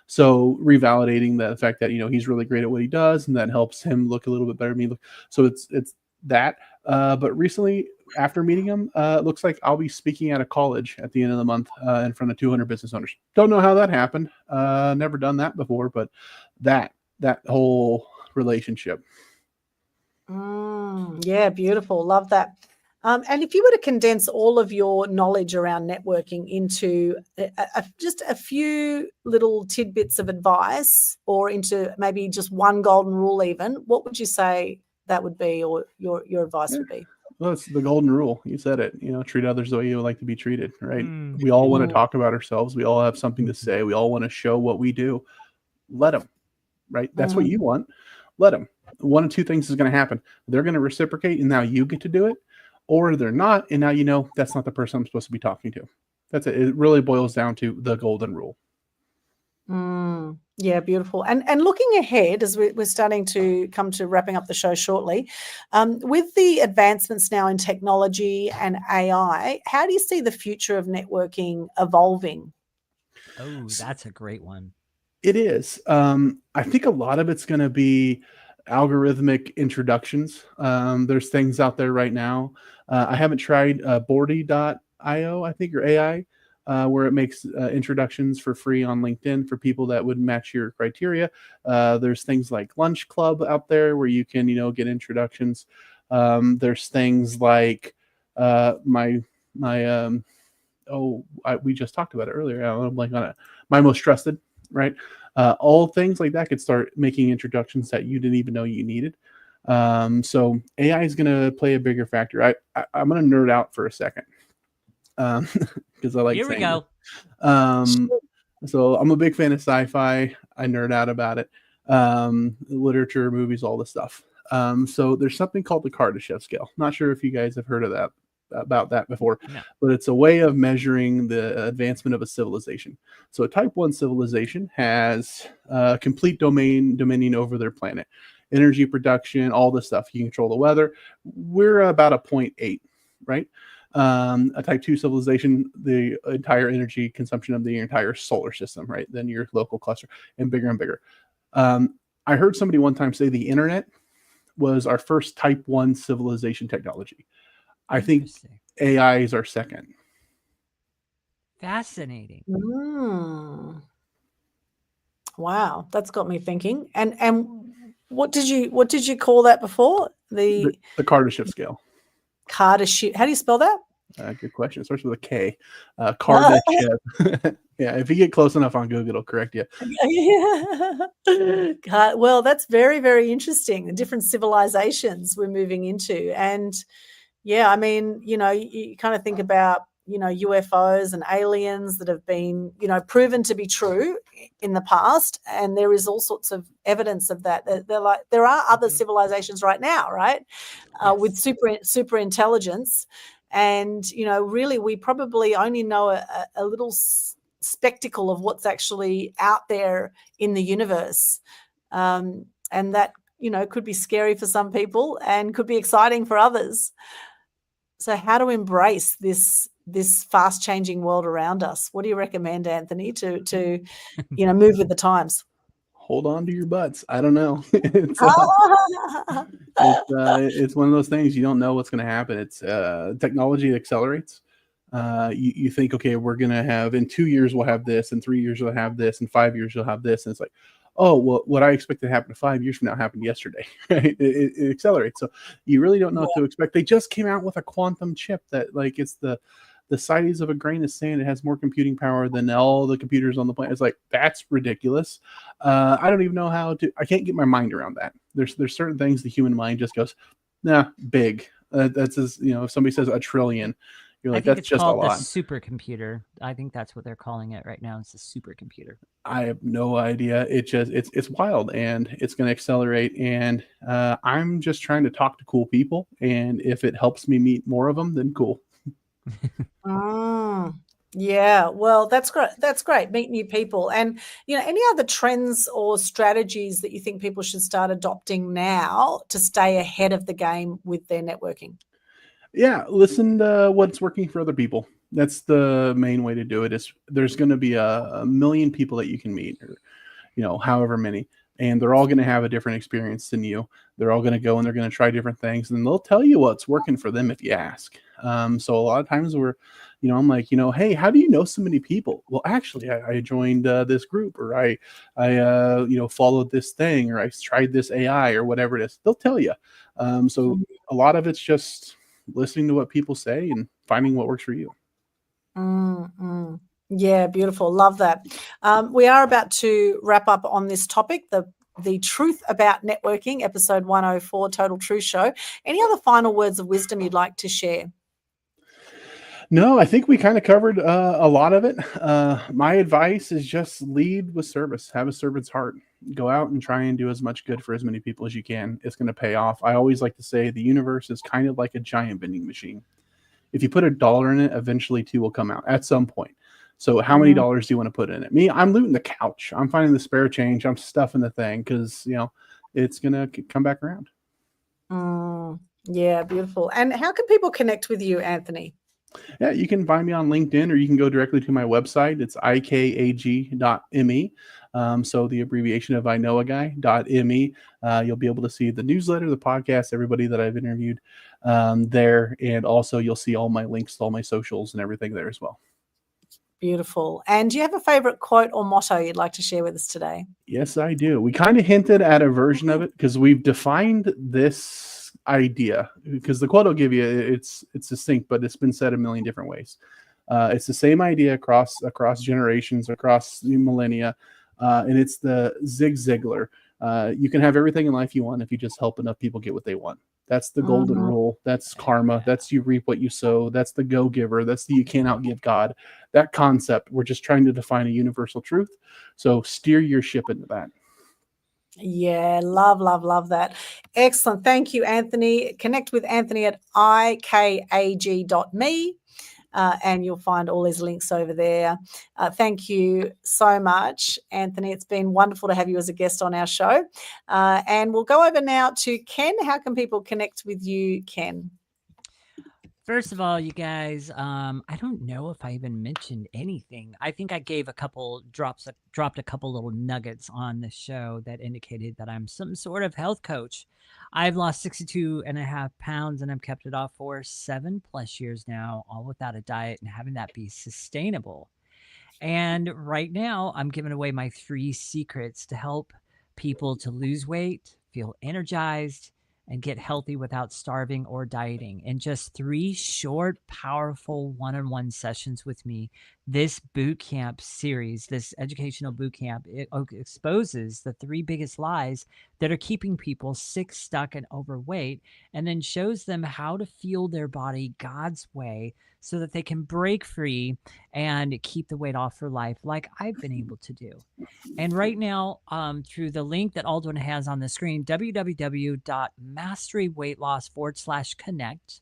So revalidating the fact that, he's really great at what he does, and that helps him look a little bit better than me. So it's that. But recently, after meeting him, it looks like I'll be speaking at a college at the end of the month in front of 200 business owners. Don't know how that happened. Never done that before, but that whole relationship. Yeah, beautiful. Love that. And if you were to condense all of your knowledge around networking into just a few little tidbits of advice, or into maybe just one golden rule even, what would you say that would be, or your advice would be? Well, it's the golden rule. You said it. Treat others the way you would like to be treated, right? We all want to talk about ourselves. We all have something to say. We all want to show what we do. Let them, right? That's what you want. Let them. One of two things is going to happen. They're going to reciprocate, and now you get to do it. Or they're not, and now that's not the person I'm supposed to be talking to. That's it. It really boils down to the golden rule. Yeah, beautiful. And looking ahead, as we're starting to come to wrapping up the show shortly, with the advancements now in technology and AI, how do you see the future of networking evolving? Oh, that's a great one. It is. I think a lot of it's going to be algorithmic introductions. There's things out there right now. I haven't tried Bordy.io, I think, or AI, where it makes introductions for free on LinkedIn for people that would match your criteria. There's things like Lunch Club out there where you can, get introductions. There's things like we just talked about it earlier. I'm blanking on it. My Most Trusted, right? All things like that could start making introductions that you didn't even know you needed. So AI is going to play a bigger factor. I'm going to nerd out for a second. Because I like Here we saying go. So I'm a big fan of sci-fi. I nerd out about it. Literature, movies, all this stuff. So there's something called the Kardashev scale. Not sure if you guys have heard of that before, No. but it's a way of measuring the advancement of a civilization. So a type 1 civilization has complete dominion over their planet, energy production, all this stuff. You control the weather. We're about a 0.8, right? A type 2 civilization, the entire energy consumption of the entire solar system, right? Then your local cluster, and bigger and bigger. I heard somebody one time say the internet was our first type 1 civilization technology. I think AI is our second. Fascinating. Wow, that's got me thinking. And what did you call that before? The Kardashev scale. Kardashev. How do you spell that? Good question. It starts with a K. Kardashev. Yeah, if you get close enough on Google, it'll correct you. Well, that's very, very interesting. The different civilizations we're moving into. And yeah, I mean, you kind of think about, UFOs and aliens that have been, proven to be true in the past. And there is all sorts of evidence of that. There are other civilizations right now, right? Yes. With super intelligence. And, really, we probably only know a little spectacle of what's actually out there in the universe. And that, could be scary for some people and could be exciting for others. So how to embrace this fast changing world around us? What do you recommend, Anthony, to move with the times? Hold on to your butts. I don't know. It's one of those things you don't know what's going to happen. It's technology accelerates. You think, okay, we're going to have in 2 years we'll have this, in 3 years we'll have this, in 5 years you'll have this, and it's like, oh, well, what I expected to happen 5 years from now happened yesterday, right? It accelerates. So you really don't know what to expect. They just came out with a quantum chip that, like, it's the size of a grain of sand. It has more computing power than all the computers on the planet. It's like, that's ridiculous. I don't even know I can't get my mind around that. There's certain things the human mind just goes, nah, big. That's as, if somebody says a trillion, you're like, that's just a lot. I think it's called the supercomputer. I think that's what they're calling it right now. It's a supercomputer. I have no idea. It's wild, and it's going to accelerate. And I'm just trying to talk to cool people. And if it helps me meet more of them, then cool. Yeah, well, that's great. That's great. Meet new people. And, any other trends or strategies that you think people should start adopting now to stay ahead of the game with their networking? Yeah, listen to what's working for other people. That's the main way to do it. There's going to be a million people that you can meet, or, however many, and they're all going to have a different experience than you. They're all going to go and they're going to try different things, and they'll tell you what's working for them if you ask. So a lot of times I'm like, hey, how do you know so many people? Well, actually, I joined this group, or I followed this thing, or I tried this AI, or whatever it is. They'll tell you. So a lot of it's just listening to what people say and finding what works for you. Yeah, beautiful. Love that. We are about to wrap up on this topic, the truth about networking, episode 104, Total Truth Show. Any other final words of wisdom you'd like to share? No, I think we kind of covered a lot of it. My advice is just lead with service. Have a servant's heart. Go out and try and do as much good for as many people as you can. It's going to pay off. I always like to say the universe is kind of like a giant vending machine. If you put $1 in it, eventually 2 will come out at some point. So how many dollars do you want to put in it? Me, I'm looting the couch. I'm finding the spare change. I'm stuffing the thing because, it's going to come back around. Yeah, beautiful. And how can people connect with you, Anthony? Yeah, you can find me on LinkedIn, or you can go directly to my website. It's ikag.me. So the abbreviation of iknowaguy.me. You'll be able to see the newsletter, the podcast, everybody that I've interviewed there. And also you'll see all my links to all my socials and everything there as well. Beautiful. And do you have a favorite quote or motto you'd like to share with us today? Yes, I do. We kind of hinted at a version of it because we've defined this idea, because the quote I'll give you, it's succinct, but it's been said a million different ways. It's the same idea across generations, across millennia, and it's the Zig Ziglar. You can have everything in life you want if you just help enough people get what they want. That's the golden rule. That's karma. That's you reap what you sow. That's the go-giver. That's the you can't outgive God. That concept, we're just trying to define a universal truth. So steer your ship into that. Yeah, love that. Excellent. Thank you, Anthony. Connect with Anthony at ikag.me. And you'll find all his links over there. Thank you so much, Anthony. It's been wonderful to have you as a guest on our show. And we'll go over now to Ken. How can people connect with you, Ken? First of all, you guys, I don't know if I even mentioned anything. I think I gave dropped a couple little nuggets on the show that indicated that I'm some sort of health coach. I've lost 62.5 pounds and I've kept it off for 7+ years now, all without a diet and having that be sustainable. And right now I'm giving away my 3 secrets to help people to lose weight, feel energized, and get healthy without starving or dieting in just 3 short, powerful one-on-one sessions with me. This boot camp series, this educational boot camp, it exposes the 3 biggest lies that are keeping people sick, stuck, and overweight, and then shows them how to fuel their body God's way so that they can break free and keep the weight off for life like I've been able to do. And right now, through the link that Aldwyn has on the screen, www.masteryweightloss.com/connect,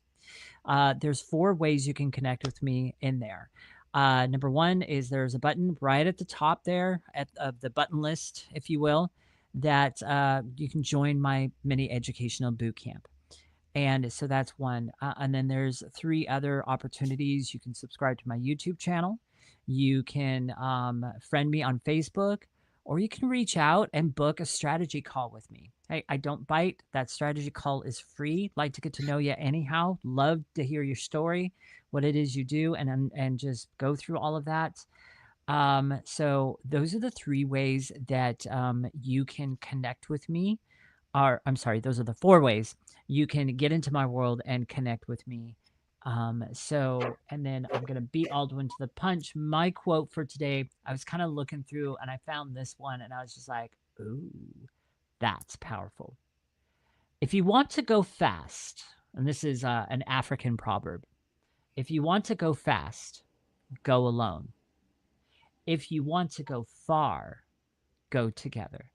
there's 4 ways you can connect with me in there. Number 1 is there's a button right at the top there of the button list, if you will, that you can join my mini educational boot camp. And so that's 1. And then there's 3 other opportunities. You can subscribe to my YouTube channel. You can friend me on Facebook, or you can reach out and book a strategy call with me. Hey, I don't bite. That strategy call is free. Like to get to know you anyhow. Love to hear your story, what it is you do, and just go through all of that. So those are the 3 ways that you can connect with me. Those are the 4 ways you can get into my world and connect with me. And then I'm going to beat Aldwyn to the punch. My quote for today, I was kind of looking through and I found this one and I was just like, ooh, that's powerful. If you want to go fast, and this is an African proverb, if you want to go fast, go alone. If you want to go far, go together.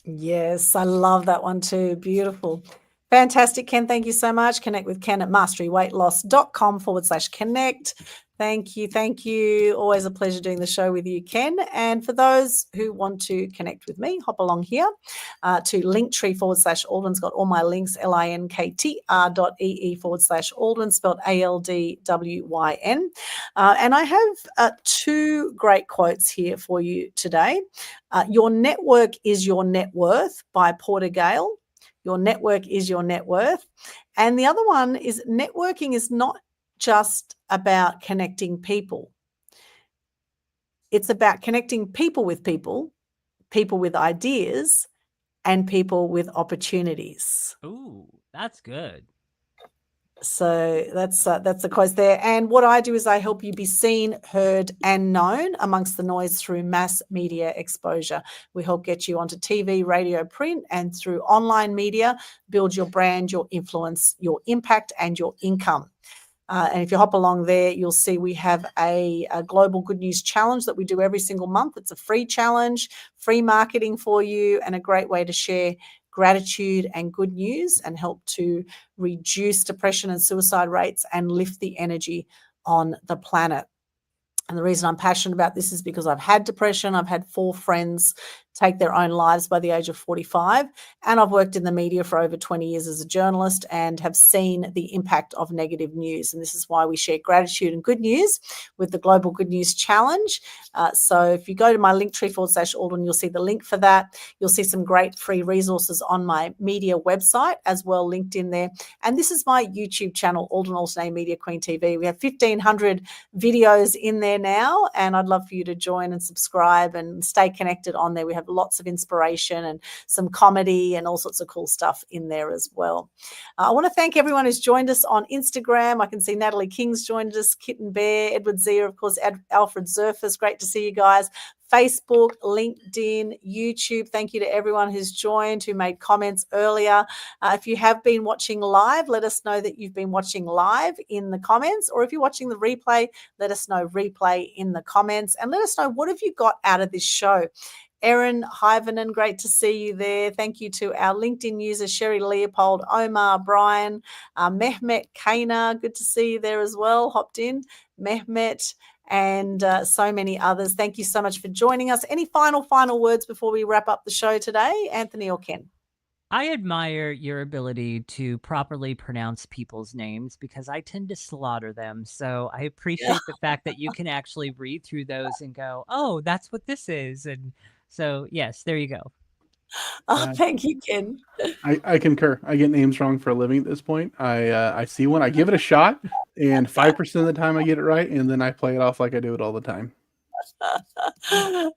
Yes, I love that one too. Beautiful. Fantastic, Ken. Thank you so much. Connect with Ken at masteryweightloss.com/connect. Thank you. Thank you. Always a pleasure doing the show with you, Ken. And for those who want to connect with me, hop along here to linktree/Aldwyn's got all my links, linktr.ee/Aldwyn, spelled ALDWYN. And I have 2 great quotes here for you today. Your network is your net worth by Porter Gale. Your network is your net worth. And the other one is networking is not just about connecting people. It's about connecting people with people, people with ideas, and people with opportunities. Ooh, that's good. So that's the quote there. And what I do is I help you be seen, heard, and known amongst the noise through mass media exposure. We help get you onto TV, radio, print, and through online media, build your brand, your influence, your impact, and your income. And if you hop along there, you'll see we have a Global Good News Challenge that we do every single month. It's a free challenge, free marketing for you, and a great way to share gratitude and good news and help to reduce depression and suicide rates and lift the energy on the planet. And the reason I'm passionate about this is because I've had depression. I've had 4 friends take their own lives by the age of 45. And I've worked in the media for over 20 years as a journalist and have seen the impact of negative news. And this is why we share gratitude and good news with the Global Good News Challenge. So if you go to my linktree/Aldwyn, you'll see the link for that. You'll see some great free resources on my media website as well, linked in there. And this is my YouTube channel, Aldwyn Altuney Media Queen TV. We have 1,500 videos in there now, and I'd love for you to join and subscribe and stay connected on there. We have lots of inspiration and some comedy and all sorts of cool stuff in there as well. I want to thank everyone who's joined us on Instagram. I can see Natalie King's joined us, Kitten Bear, Edward Zia, of course, Alfred Zerfus. Great to see you guys. Facebook, LinkedIn, YouTube. Thank you to everyone who's joined, who made comments earlier. If you have been watching live, let us know that you've been watching live in the comments, or if you're watching the replay, let us know replay in the comments, and let us know what have you got out of this show. Erin Hyvenen, great to see you there. Thank you to our LinkedIn users, Sherry Leopold, Omar, Brian, Mehmet Kana, good to see you there as well, hopped in, Mehmet, and so many others. Thank you so much for joining us. Any final words before we wrap up the show today, Anthony or Ken? I admire your ability to properly pronounce people's names because I tend to slaughter them. So I appreciate the fact that you can actually read through those and go, oh, that's what this is. And so, yes, there you go. Oh, thank you, Ken. I concur. I get names wrong for a living at this point. I see one, I give it a shot, and 5% of the time I get it right, and then I play it off like I do it all the time.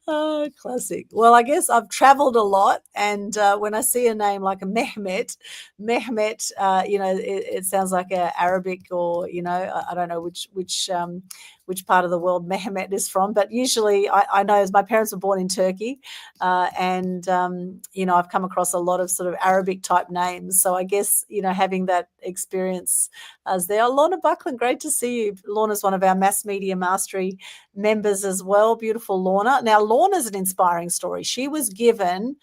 Oh, classic. Well, I guess I've traveled a lot, and when I see a name like a Mehmet, it sounds like a Arabic, or I don't know which part of the world Mehmet is from, but usually I know, as my parents were born in Turkey, and I've come across a lot of sort of Arabic type names. So I guess having that experience as there. Lorna Buckland, great to see you. Lorna's one of our Mass Media Mastery members as well. Beautiful Lorna. Now, Lorna's an inspiring story. She was given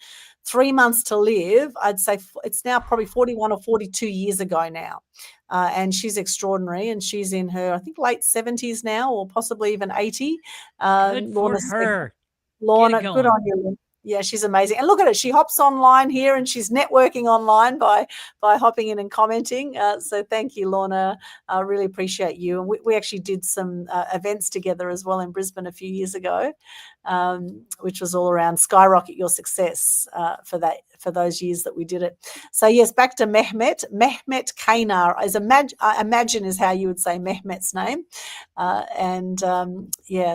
3 months to live. I'd say it's now probably 41 or 42 years ago now. And she's extraordinary, and she's in her, I think, late 70s now, or possibly even 80. Good for her. Lorna, good on you. Yeah, she's amazing. And look at her. She hops online here, and she's networking online by hopping in and commenting. So thank you, Lorna. I really appreciate you. And we actually did some events together as well in Brisbane a few years ago, which was all around skyrocket your success for those years that we did it. So yes, back to Mehmet. Mehmet Kainar I imagine is how you would say Mehmet's name.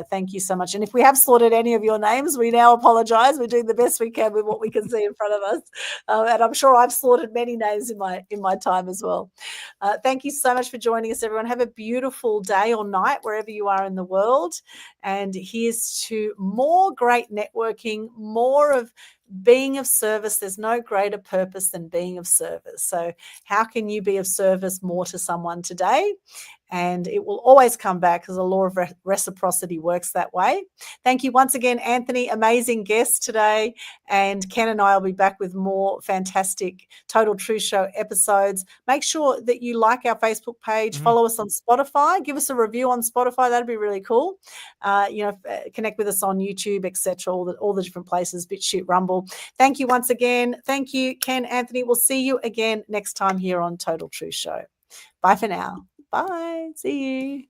Thank you so much. And if we have slaughtered any of your names, we now apologize. We're doing the best we can with what we can see in front of us. And I'm sure I've slaughtered many names in my time as well. Thank you so much for joining us, everyone. Have a beautiful day or night wherever you are in the world. And here's to more great networking, more of being of service. There's no greater purpose than being of service. So how can you be of service more to someone today? And it will always come back, because the law of reciprocity works that way. Thank you once again, Anthony. Amazing guest today. And Ken and I will be back with more fantastic Total Truth Show episodes. Make sure that you like our Facebook page, follow us on Spotify, give us a review on Spotify. That'd be really cool. Connect with us on YouTube, etc. All the different places, BitChute, Rumble. Thank you once again. Thank you, Ken, Anthony. We'll see you again next time here on Total Truth Show. Bye for now. Bye. See you.